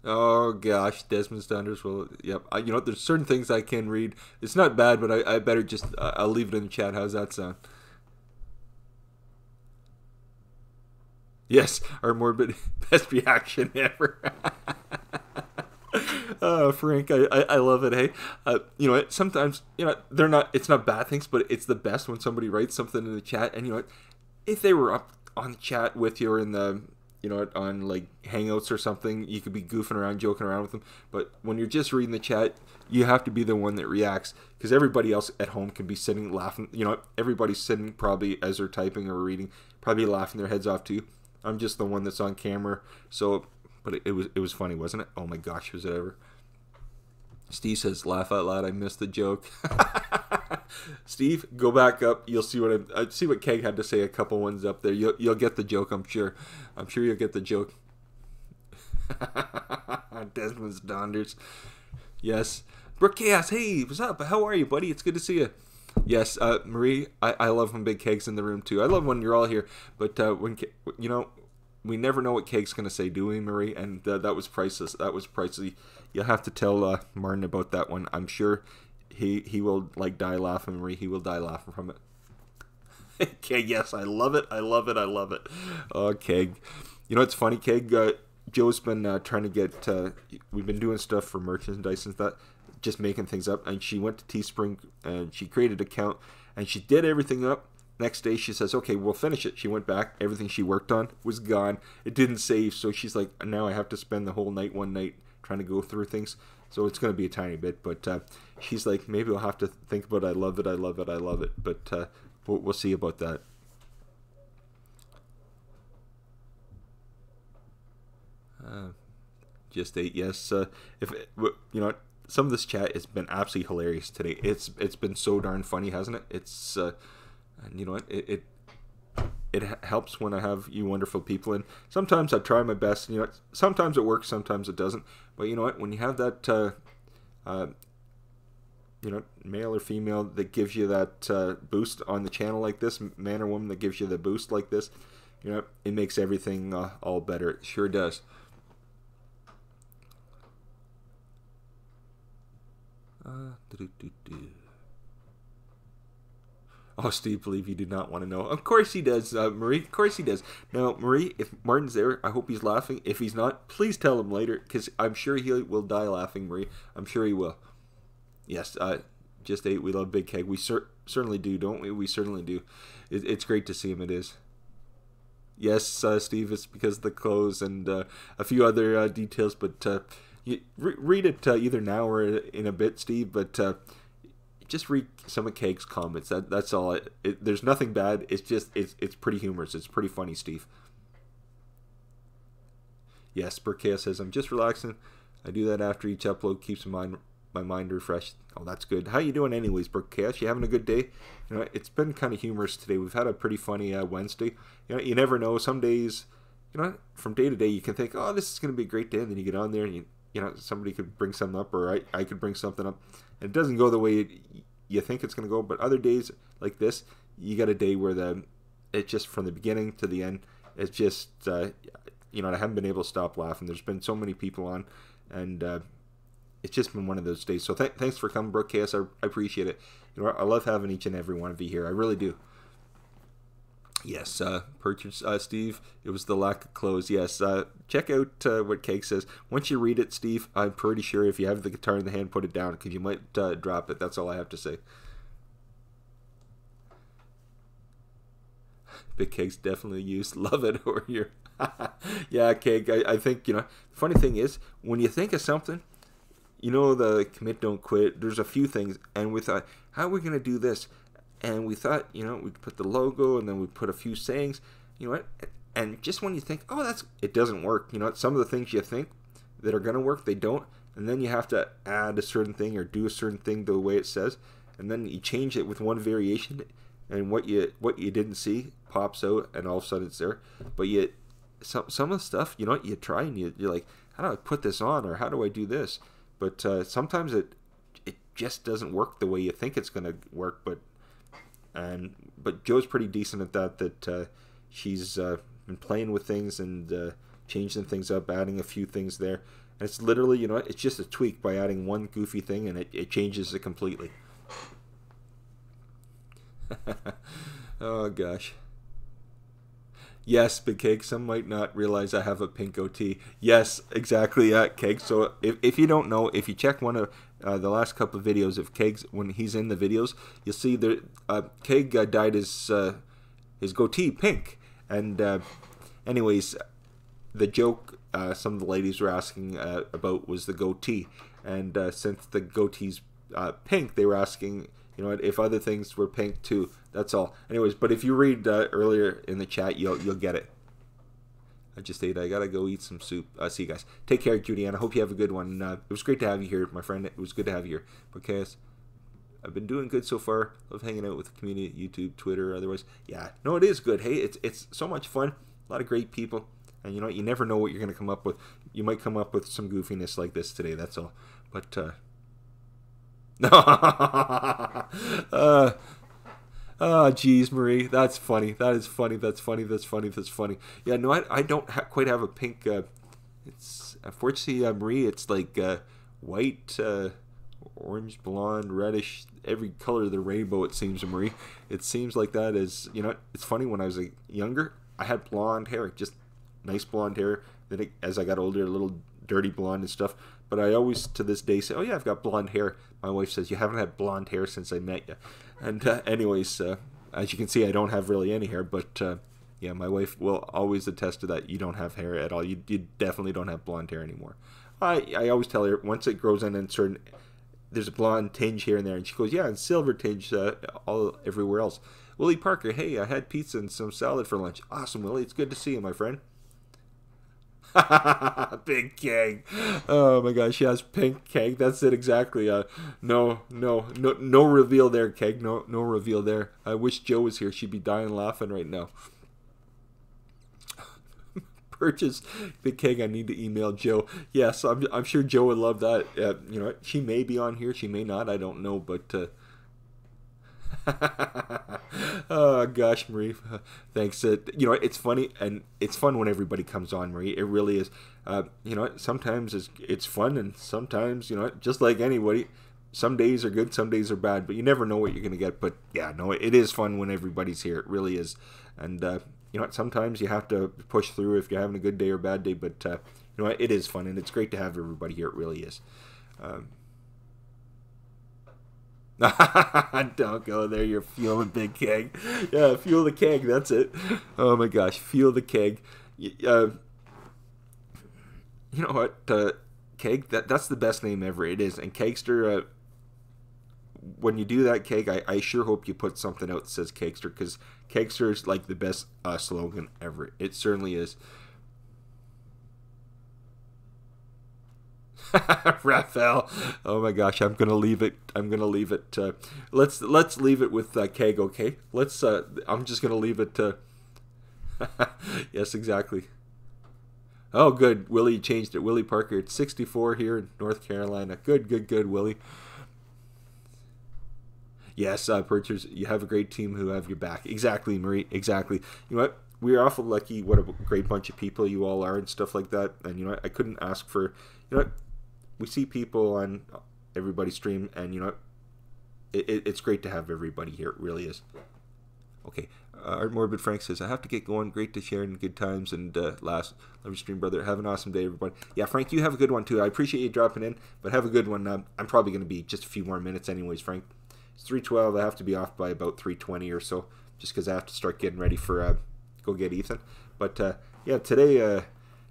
Oh gosh, Desmond Saunders. Well, yep. You know, there's certain things I can read. It's not bad, but I better just I'll leave it in the chat. How's that sound? Yes, our morbid best reaction ever. Frank, I love it. Hey, you know what? Sometimes, you know, they're not. It's not bad things, but it's the best when somebody writes something in the chat. And you know what? If they were up on the chat with you or in the, you know, on like Hangouts or something, you could be goofing around, joking around with them. But when you're just reading the chat, you have to be the one that reacts, because everybody else at home can be sitting laughing. You know, everybody's sitting probably as they're typing or reading, probably laughing their heads off too. I'm just the one that's on camera. So, but it was funny, wasn't it? Oh my gosh, was it ever? Steve says, laugh out loud. I missed the joke. Steve, go back up. You'll see what I see what Keg had to say. A couple ones up there. You'll get the joke. I'm sure. I'm sure you'll get the joke. Desmond Donders. Yes. Brooke Chaos. Hey, what's up? How are you, buddy? It's good to see you. Yes, Marie. I love when Big Keg's in the room too. I love when you're all here. But when you know, we never know what Keg's gonna say, do we, Marie? And that was priceless. That was priceless. You'll have to tell Martin about that one. I'm sure he will like die laughing, Marie. He will die laughing from it. Keg, yes, I love it. I love it. I love it. Oh, Keg. You know, it's funny, Keg. Joe's been trying to get. We've been doing stuff for merchandise and that, just making things up. And she went to Teespring and she created an account and she did everything up. Next day she says, okay, we'll finish it. She went back. Everything she worked on was gone. It didn't save. So she's like, now I have to spend the whole night, one night, trying to go through things. So it's going to be a tiny bit. But she's like, maybe I'll have to think about it. I love it. I love it. I love it. But we'll see about that. Just 8, yes. If you know, some of this chat has been absolutely hilarious today. It's been so darn funny, hasn't it? It's and you know what? it helps when I have you wonderful people, and sometimes I try my best. You know, sometimes it works, sometimes it doesn't. But you know what? When you have that, you know, male or female that gives you that boost on the channel like this, man or woman that gives you the boost like this, you know, it makes everything all better. It sure does. Oh, Steve, believe you do not want to know. Of course he does, Marie. Of course he does. Now, Marie, if Martin's there, I hope he's laughing. If he's not, please tell him later, because I'm sure he will die laughing, Marie. I'm sure he will. Yes, just 8. We love Big Keg. We certainly do, don't we? We certainly do. It's great to see him. It is. Yes, Steve, it's because of the clothes and a few other details, but you read it either now or in a bit, Steve, but just read some of Keg's comments. That's all. There's nothing bad. It's just, it's pretty humorous. It's pretty funny, Steve. Yes, Burkea says, I'm just relaxing. I do that after each upload. Keeps my mind refreshed. Oh, that's good. How you doing anyways, Burkea? You having a good day? You know, it's been kind of humorous today. We've had a pretty funny Wednesday. You know, you never know. Some days, you know, from day to day, you can think, oh, this is going to be a great day. And then you get on there and you know, somebody could bring something up, or I could bring something up, and it doesn't go the way you think it's going to go. But other days like this, you got a day where it's just from the beginning to the end, it's just, you know, I haven't been able to stop laughing. There's been so many people on, and it's just been one of those days. So thanks for coming, Brooke KS. I appreciate it. You know, I love having each and every one of you here. I really do. Yes, purchase, Steve. It was the lack of clothes. Yes, check out what Keg says. Once you read it, Steve, I'm pretty sure if you have the guitar in the hand, put it down, because you might drop it. That's all I have to say. Big Keg's definitely used. Love it over here. Yeah, Keg, I think, you know, the funny thing is, when you think of something, you know, the commit, don't quit, there's a few things, and we thought, how are we going to do this? And we thought, you know, we'd put the logo, and then we'd put a few sayings, you know what? And just when you think, oh, it doesn't work. You know, some of the things you think that are going to work, they don't. And then you have to add a certain thing or do a certain thing the way it says. And then you change it with one variation, and what you didn't see pops out, and all of a sudden it's there. But some of the stuff, you know, you try and you're like, how do I put this on, or how do I do this? But sometimes it just doesn't work the way you think it's going to work. But Joe's pretty decent at that. That she's been playing with things and changing things up, adding a few things there. And it's literally, you know, it's just a tweak by adding one goofy thing, and it changes it completely. Oh gosh. Yes, Big Keg, some might not realize I have a pink goatee. Yes, exactly, Keg. So if you don't know, if you check one of the last couple of videos of Keg's, when he's in the videos, you'll see that Keg dyed his goatee pink. And anyways, the joke some of the ladies were asking about was the goatee. And since the goatee's pink, they were asking, you know, if other things were pink too. That's all. Anyways, but if you read earlier in the chat, you'll get it. I just ate. I gotta go eat some soup. See you guys. Take care, Juliana. I hope you have a good one. It was great to have you here, my friend. It was good to have you here. Because I've been doing good so far. Love hanging out with the community, YouTube, Twitter, otherwise. Yeah, no, it is good. Hey, it's so much fun. A lot of great people. And you know, you never know what you're gonna come up with. You might come up with some goofiness like this today. That's all. But oh, geez, Marie, that's funny. That is funny. That's funny. That's funny. That's funny. Yeah, no, I don't quite have a pink. It's unfortunately, Marie. It's like white, orange, blonde, reddish, every color of the rainbow. It seems, Marie. It seems like that is. You know, it's funny. When I was younger, I had blonde hair, just nice blonde hair. Then as I got older, a little dirty blonde and stuff. But I always, to this day, say, oh yeah, I've got blonde hair. My wife says, you haven't had blonde hair since I met you. And anyways, as you can see, I don't have really any hair. But yeah, my wife will always attest to that. You don't have hair at all. You definitely don't have blonde hair anymore. I always tell her, once it grows in and certain, there's a blonde tinge here and there. And she goes, yeah, and silver tinge everywhere else. Willie Parker, hey, I had pizza and some salad for lunch. Awesome, Willie. It's good to see you, my friend. Big Keg. Oh my gosh, yes, pink Keg. That's it exactly. No reveal there, Keg. No reveal there. I wish Joe was here. She'd be dying laughing right now. Purchase Big Keg. I need to email Joe. Yes, I'm sure Joe would love that. You know, she may be on here, she may not. I don't know, but. Oh gosh, Marie, thanks. You know, it's funny, and it's fun when everybody comes on, Marie. It really is. You know, sometimes it's fun, and sometimes, you know, just like anybody, some days are good, some days are bad, but you never know what you're gonna get. But yeah, no, it is fun when everybody's here. It really is. And you know, sometimes you have to push through if you're having a good day or bad day. But you know, it is fun, and it's great to have everybody here. It really is. Don't go there. You're fueling Big Keg. Yeah, fuel the keg. That's it. Oh my gosh, fuel the keg. You know what? Keg. That's the best name ever. It is. And Kegster. When you do that, Keg, I sure hope you put something out that says Kegster, because Kegster is like the best slogan ever. It certainly is. Raphael, oh my gosh, I'm gonna leave it. Let's leave it with Keg, okay? I'm just gonna leave it. Yes, exactly. Oh, good. Willie changed it. Willie Parker. It's 64 here in North Carolina. Good, Willie. Yes, Purchase, you have a great team who have your back. Exactly, Marie. Exactly. You know what? We're awful lucky. What a great bunch of people you all are and stuff like that. And you know what? I couldn't ask for. You know what? We see people on everybody's stream, and you know, it's great to have everybody here. It really is. Okay, Art Morbid Frank says, I have to get going. Great to share in good times. And last, love your stream, brother. Have an awesome day, everybody. Yeah, Frank, you have a good one too. I appreciate you dropping in, but have a good one. I'm probably going to be just a few more minutes anyways, Frank. It's 3:12. I have to be off by about 3:20 or so, just because I have to start getting ready for go get Ethan. But yeah, today.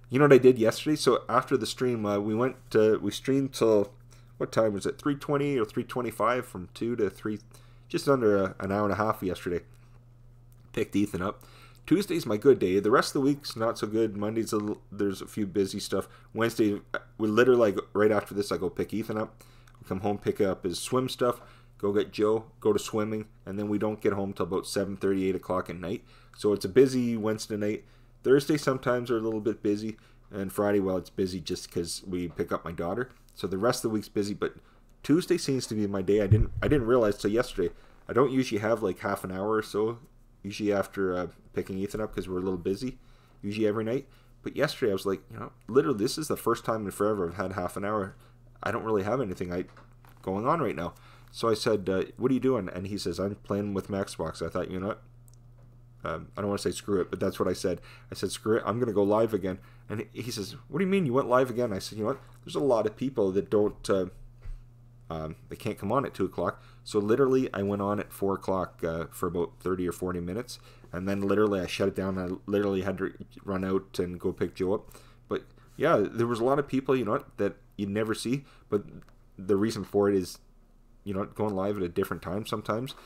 You know what I did yesterday? So after the stream, we streamed till, what time was it? 3:20 or 3:25, from 2 to 3, just under an hour and a half yesterday. Picked Ethan up. Tuesday's my good day. The rest of the week's not so good. Monday's there's a few busy stuff. Wednesday, we literally, right after this, I go pick Ethan up. Come home, pick up his swim stuff, go get Joe, go to swimming, and then we don't get home till about 7:30, 8 o'clock at night. So it's a busy Wednesday night. Thursday sometimes are a little bit busy, and Friday, well, it's busy just because we pick up my daughter. So the rest of the week's busy, but Tuesday seems to be my day. I didn't realize till yesterday. I don't usually have like half an hour or so, usually after picking Ethan up, because we're a little busy, usually every night. But yesterday I was like, you know, literally this is the first time in forever I've had half an hour. I don't really have anything going on right now. So I said, what are you doing? And he says, I'm playing with my Xbox. I thought, you know what? I don't want to say screw it, but that's what I said. I said, screw it, I'm going to go live again. And he says, what do you mean you went live again? I said, you know what? There's a lot of people that don't, they can't come on at 2 o'clock. So literally, I went on at 4 o'clock for about 30 or 40 minutes. And then literally, I shut it down. I literally had to run out and go pick Joe up. But yeah, there was a lot of people, you know what, that you never see. But the reason for it is, you know, going live at a different time sometimes.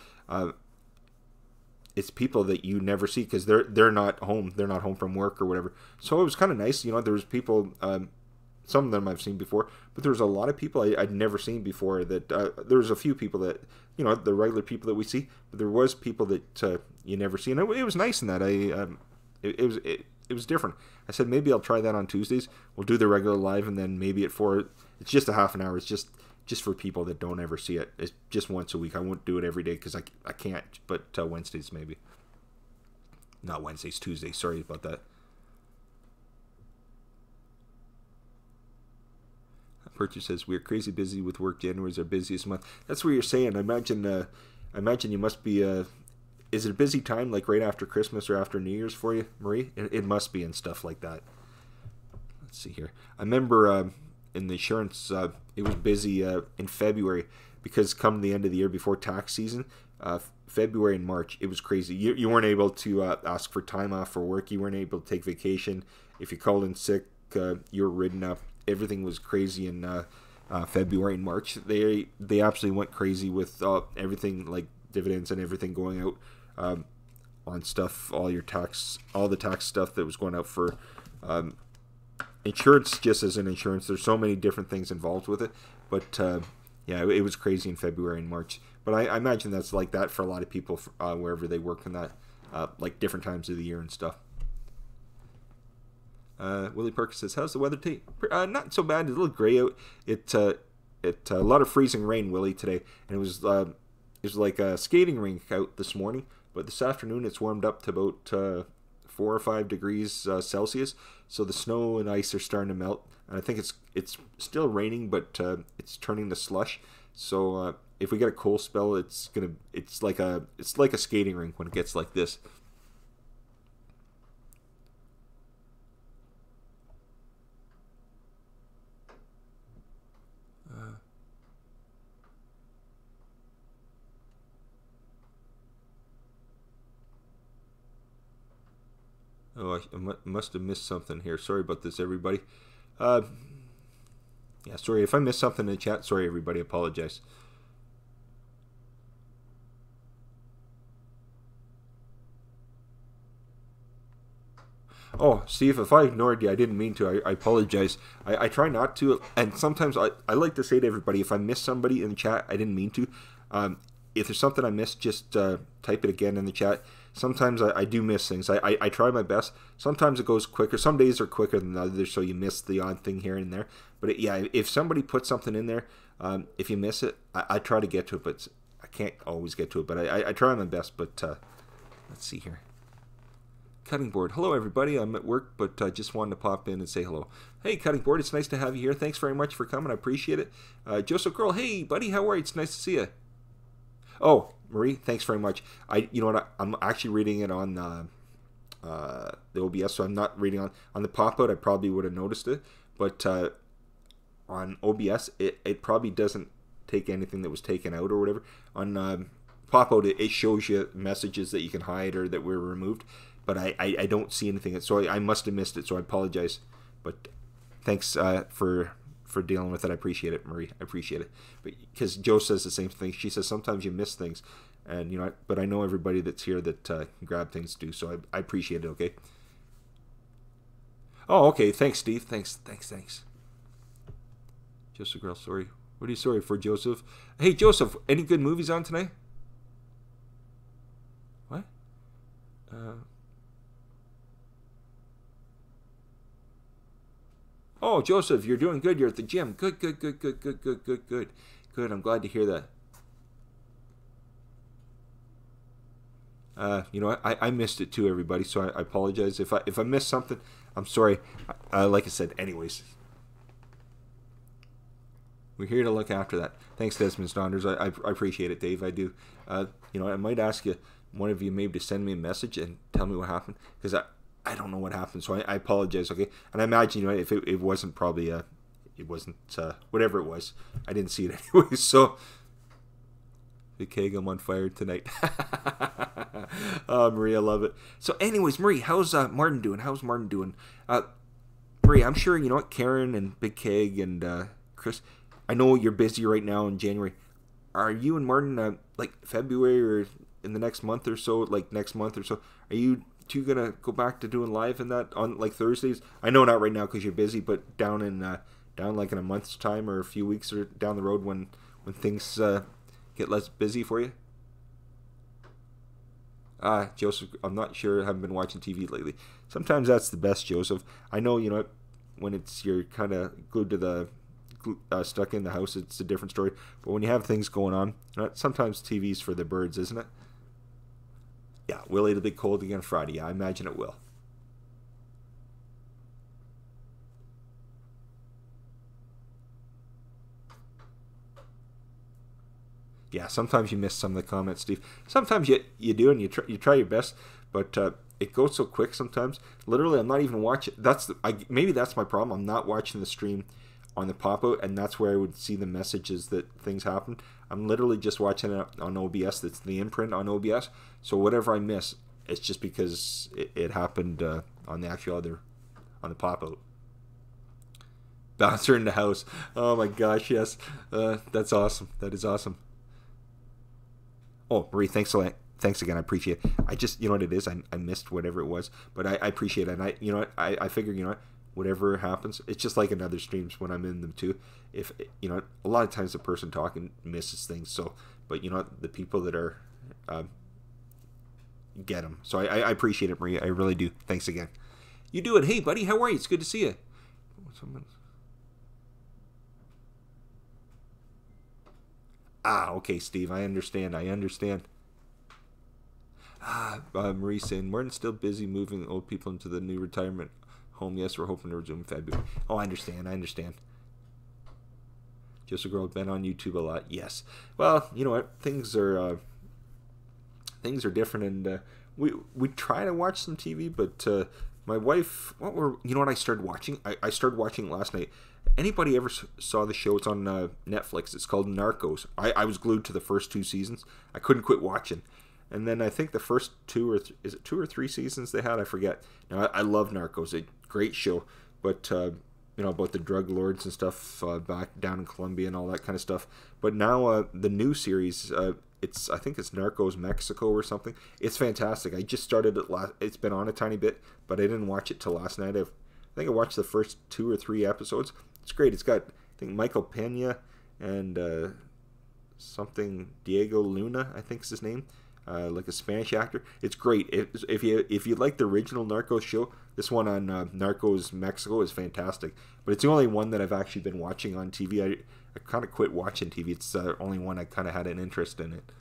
It's people that you never see because they're not home. They're not home from work or whatever. So it was kind of nice. You know, there was people, some of them I've seen before, but there was a lot of people I'd never seen before. That there was a few people that, you know, the regular people that we see, but there was people that you never see. And it was nice in that. It was different. I said, maybe I'll try that on Tuesdays. We'll do the regular live, and then maybe at 4, it's just a half an hour. It's just for people that don't ever see it. It's just once a week. I won't do it every day because I can't, but Wednesdays maybe. Not Wednesdays, Tuesdays. Sorry about that. Purchase says, we're crazy busy with work. January is our busiest month. That's what you're saying. I imagine you must be, is it a busy time, like right after Christmas or after New Year's for you, Marie? It must be, and stuff like that. Let's see here. I remember in the insurance, it was busy in February, because come the end of the year before tax season, February and March, it was crazy. You weren't able to ask for time off for work. You weren't able to take vacation. If you called in sick, you were ridden up. Everything was crazy in February and March. They absolutely went crazy with everything, like dividends and everything going out on stuff, all the tax stuff that was going out for insurance. Just as an insurance, there's so many different things involved with it. But yeah, it was crazy in February and March. But I imagine that's like that for a lot of people wherever they work in that, like different times of the year and stuff. Willie Parker says, "How's the weather today?" Not so bad. It's a little gray out. It a lot of freezing rain, Willie, today, and it was like a skating rink out this morning. But this afternoon, it's warmed up to about 4 or 5 degrees Celsius. So the snow and ice are starting to melt, and I think it's still raining, but it's turning to slush. So if we get a cold spell, it's like a skating rink when it gets like this. Oh, I must have missed something here. Sorry about this, everybody. Uh, yeah, sorry if I missed something in the chat. Sorry, everybody. Apologize. Oh, Steve, if I ignored you, I didn't mean to. I apologize. I try not to, and sometimes I like to say to everybody, if I miss somebody in the chat, I didn't mean to. If there's something I missed, just type it again in the chat. Sometimes I do miss things. I try my best. Sometimes it goes quicker. Some days are quicker than others, so you miss the odd thing here and there. But yeah, if somebody puts something in there, if you miss it, I try to get to it, but I can't always get to it. But I try my best. But let's see here. Cutting Board. Hello, everybody. I'm at work, but just wanted to pop in and say hello. Hey, Cutting Board. It's nice to have you here. Thanks very much for coming. I appreciate it. Joseph Girl. Hey, buddy. How are you? It's nice to see you. Oh, Marie, thanks very much. You know what? I'm actually reading it on the OBS, so I'm not reading on the pop-out. I probably would have noticed it, but on OBS, it probably doesn't take anything that was taken out or whatever. On pop-out, it shows you messages that you can hide or that were removed, but I don't see anything. So I must have missed it, so I apologize. But thanks for dealing with it. I appreciate it, Marie. I appreciate it. But because Joe says the same thing, she says sometimes you miss things, and you know. But I know everybody that's here that can grab things too, so I appreciate it. Okay. Oh, okay. Thanks, Steve. Thanks. Joseph Girl, sorry. What are you sorry for, Joseph? Hey, Joseph. Any good movies on tonight? What? Oh, Joseph, you're doing good. You're at the gym. Good. I'm glad to hear that. You know, I missed it too, everybody. So I apologize if I missed something. I'm sorry. Like I said, anyways, we're here to look after that. Thanks, Desmond Saunders. I appreciate it, Dave. I do. You know, I might ask you, one of you, maybe to send me a message and tell me what happened, because I don't know what happened, so I apologize, okay? And I imagine, you know, if it wasn't probably, it wasn't, whatever it was, I didn't see it anyway, so, the keg, I'm on fire tonight. Marie, I love it. So anyways, Marie, how's Martin doing? Marie, I'm sure, you know what, Karen and Big Keg and Chris, I know you're busy right now in January. Are you and Martin, like, February or in the next month or so, are you two gonna go back to doing live in that on like Thursdays? I know not right now because you're busy, but down like in a month's time or a few weeks or down the road when things get less busy for you. Joseph, I'm not sure. I haven't been watching TV lately. Sometimes that's the best, Joseph. I know, you know, when you're kind of glued to the stuck in the house, it's a different story. But when you have things going on, you know, sometimes TV's for the birds, isn't it? Yeah, will it be cold again Friday? Yeah, I imagine it will. Yeah, sometimes you miss some of the comments, Steve. Sometimes you do, and you try your best, but it goes so quick sometimes. Literally, I'm not even watching. Maybe that's my problem. I'm not watching the stream on the pop-out, and that's where I would see the messages that things happen. I'm literally just watching it on OBS. That's the imprint on OBS. So whatever I miss, it's just because it happened on the actual on the pop-out. Bouncer in the house. Oh my gosh, yes. That's awesome. That is awesome. Oh, Marie, thanks a lot. Thanks again. I appreciate it. I just, you know what it is? I missed whatever it was, but I appreciate it. And you know what? I figure, you know what? Whatever happens, it's just like in other streams when I'm in them too. If, you know, a lot of times the person talking misses things. So, but you know, the people that are, get them. So I appreciate it, Maria. I really do. Thanks again. You do it. Hey, buddy, how are you? It's good to see you. Ah, okay, Steve. I understand. Marie saying, Martin's still busy moving old people into the new retirement home. Yes, we're hoping to resume in February. Oh, I understand. Just a girl been on YouTube a lot. Yes. Well, you know what? Things are different, and we try to watch some TV, but my wife, you know what I started watching? I started watching last night. Anybody ever saw the show? It's on Netflix. It's called Narcos. I was glued to the first 2 seasons. I couldn't quit watching. And then I think the first 2 or 3 seasons they had? I forget. Now, I love Narcos. A great show. But, you know, about the drug lords and stuff back down in Colombia and all that kind of stuff. But now the new series, I think it's Narcos Mexico or something. It's fantastic. I just started it it's been on a tiny bit, but I didn't watch it till last night. I think I watched the first 2 or 3 episodes. It's great. It's got, I think, Michael Pena and something Diego Luna, I think is his name, like a Spanish actor. It's great. If you like the original Narcos show, this one on Narcos Mexico is fantastic. But it's the only one that I've actually been watching on TV. I kind of quit watching TV. It's the only one I kind of had an interest in it.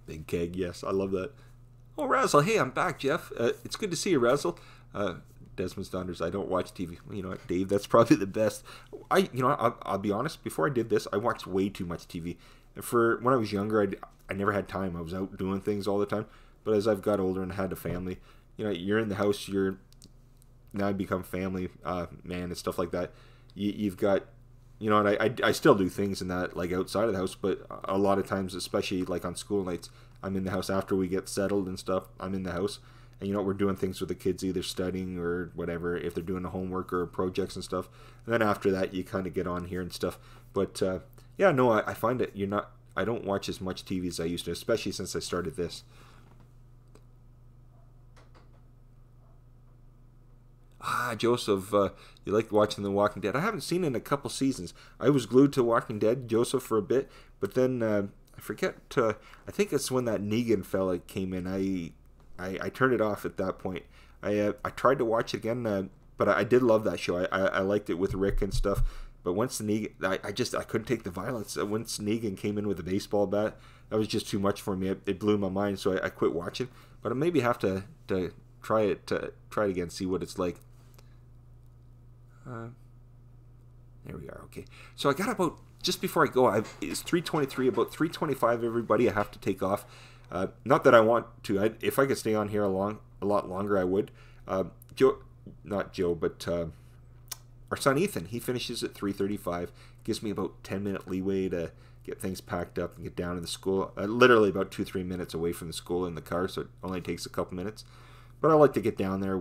Big Keg, yes, I love that. Oh, Razzle, hey, I'm back, Jeff. It's good to see you, Razzle. Desmond's Daughters, I don't watch TV. You know what, Dave, that's probably the best. I'll be honest, before I did this, I watched way too much TV. For when I was younger, I never had time. I was out doing things all the time. But as I've got older and had a family, you know, you're in the house, now I become family man and stuff like that. You've got, you know, and I still do things in that, like outside of the house, but a lot of times, especially like on school nights, I'm in the house after we get settled and stuff. I'm in the house. And, you know, we're doing things with the kids, either studying or whatever, if they're doing the homework or projects and stuff. And then after that, you kind of get on here and stuff. But, yeah, no, I find that I don't watch as much TV as I used to, especially since I started this. Ah, Joseph, you like watching The Walking Dead. I haven't seen it in a couple seasons. I was glued to Walking Dead, Joseph, for a bit. But then, I forget, I think it's when that Negan fella came in. I turned it off at that point. I tried to watch it again, but I did love that show. I liked it with Rick and stuff. But once Negan, I couldn't take the violence. Once Negan came in with a baseball bat, that was just too much for me. It blew my mind, so I quit watching. But I maybe have to try it again, see what it's like. There we are. Okay, so I got about, just before I go, it's 3:23. About 3:25, everybody, I have to take off. Not that I want to. If I could stay on here a lot longer, I would. Not Joe, but our son Ethan. He finishes at 3:35. Gives me about 10-minute leeway to get things packed up and get down to the school. Literally about 2-3 minutes away from the school in the car, so it only takes a couple minutes. But I like to get down there,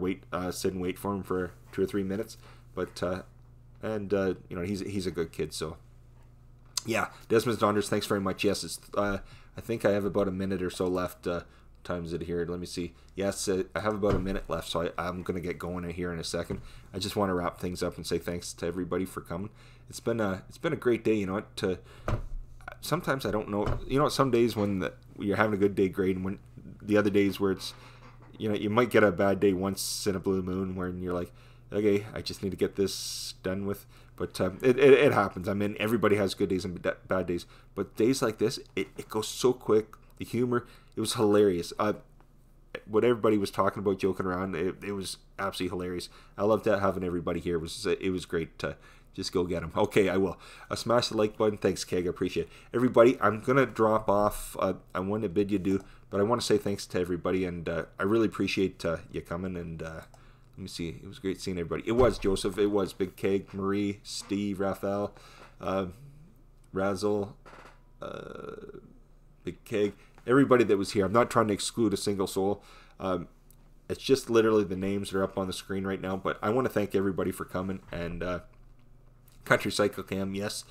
sit and wait for him for 2 or 3 minutes. But you know, he's a good kid, so. Yeah, Desmond's Daughters, thanks very much. Yes, it's I think I have about a minute or so left. Time is it here? Let me see. Yes, I have about a minute left, so I'm going to get going here in a second. I just want to wrap things up and say thanks to everybody for coming. It's been a great day. You know what? Sometimes I don't know. You know, some days when you're having a good day, great, and when the other days where it's, you know, you might get a bad day once in a blue moon where you're like, okay, I just need to get this done with. But it happens. I mean, everybody has good days and bad days. But days like this, it goes so quick. The humor, it was hilarious. What everybody was talking about, joking around, it was absolutely hilarious. I loved having everybody here. It was great to just go get them. Okay, I will. Smash the like button. Thanks, Keg. I appreciate it. Everybody, I'm going to drop off. I want to bid you adieu, but I want to say thanks to everybody, and I really appreciate you coming, and let me see. It was great seeing everybody. It was Joseph. It was Big Keg, Marie, Steve, Raphael, Razzle, Big Keg. Everybody that was here. I'm not trying to exclude a single soul. It's just literally the names that are up on the screen right now. But I want to thank everybody for coming. And Country Cycle Cam, yes.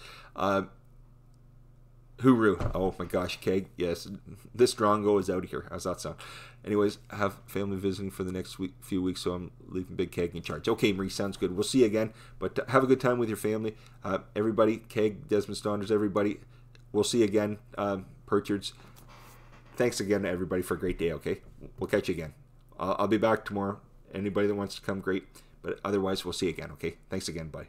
Hooroo. Oh my gosh, Keg, yes. This Drongo is out of here. How's that sound? Anyways, I have family visiting for the next few weeks, so I'm leaving Big Keg in charge. Okay, Marie, sounds good. We'll see you again, but have a good time with your family. Everybody, Keg, Desmond's Daughters, everybody, we'll see you again. Purchards, thanks again to everybody for a great day, okay? We'll catch you again. I'll be back tomorrow. Anybody that wants to come, great. But otherwise, we'll see you again, okay? Thanks again. Bye.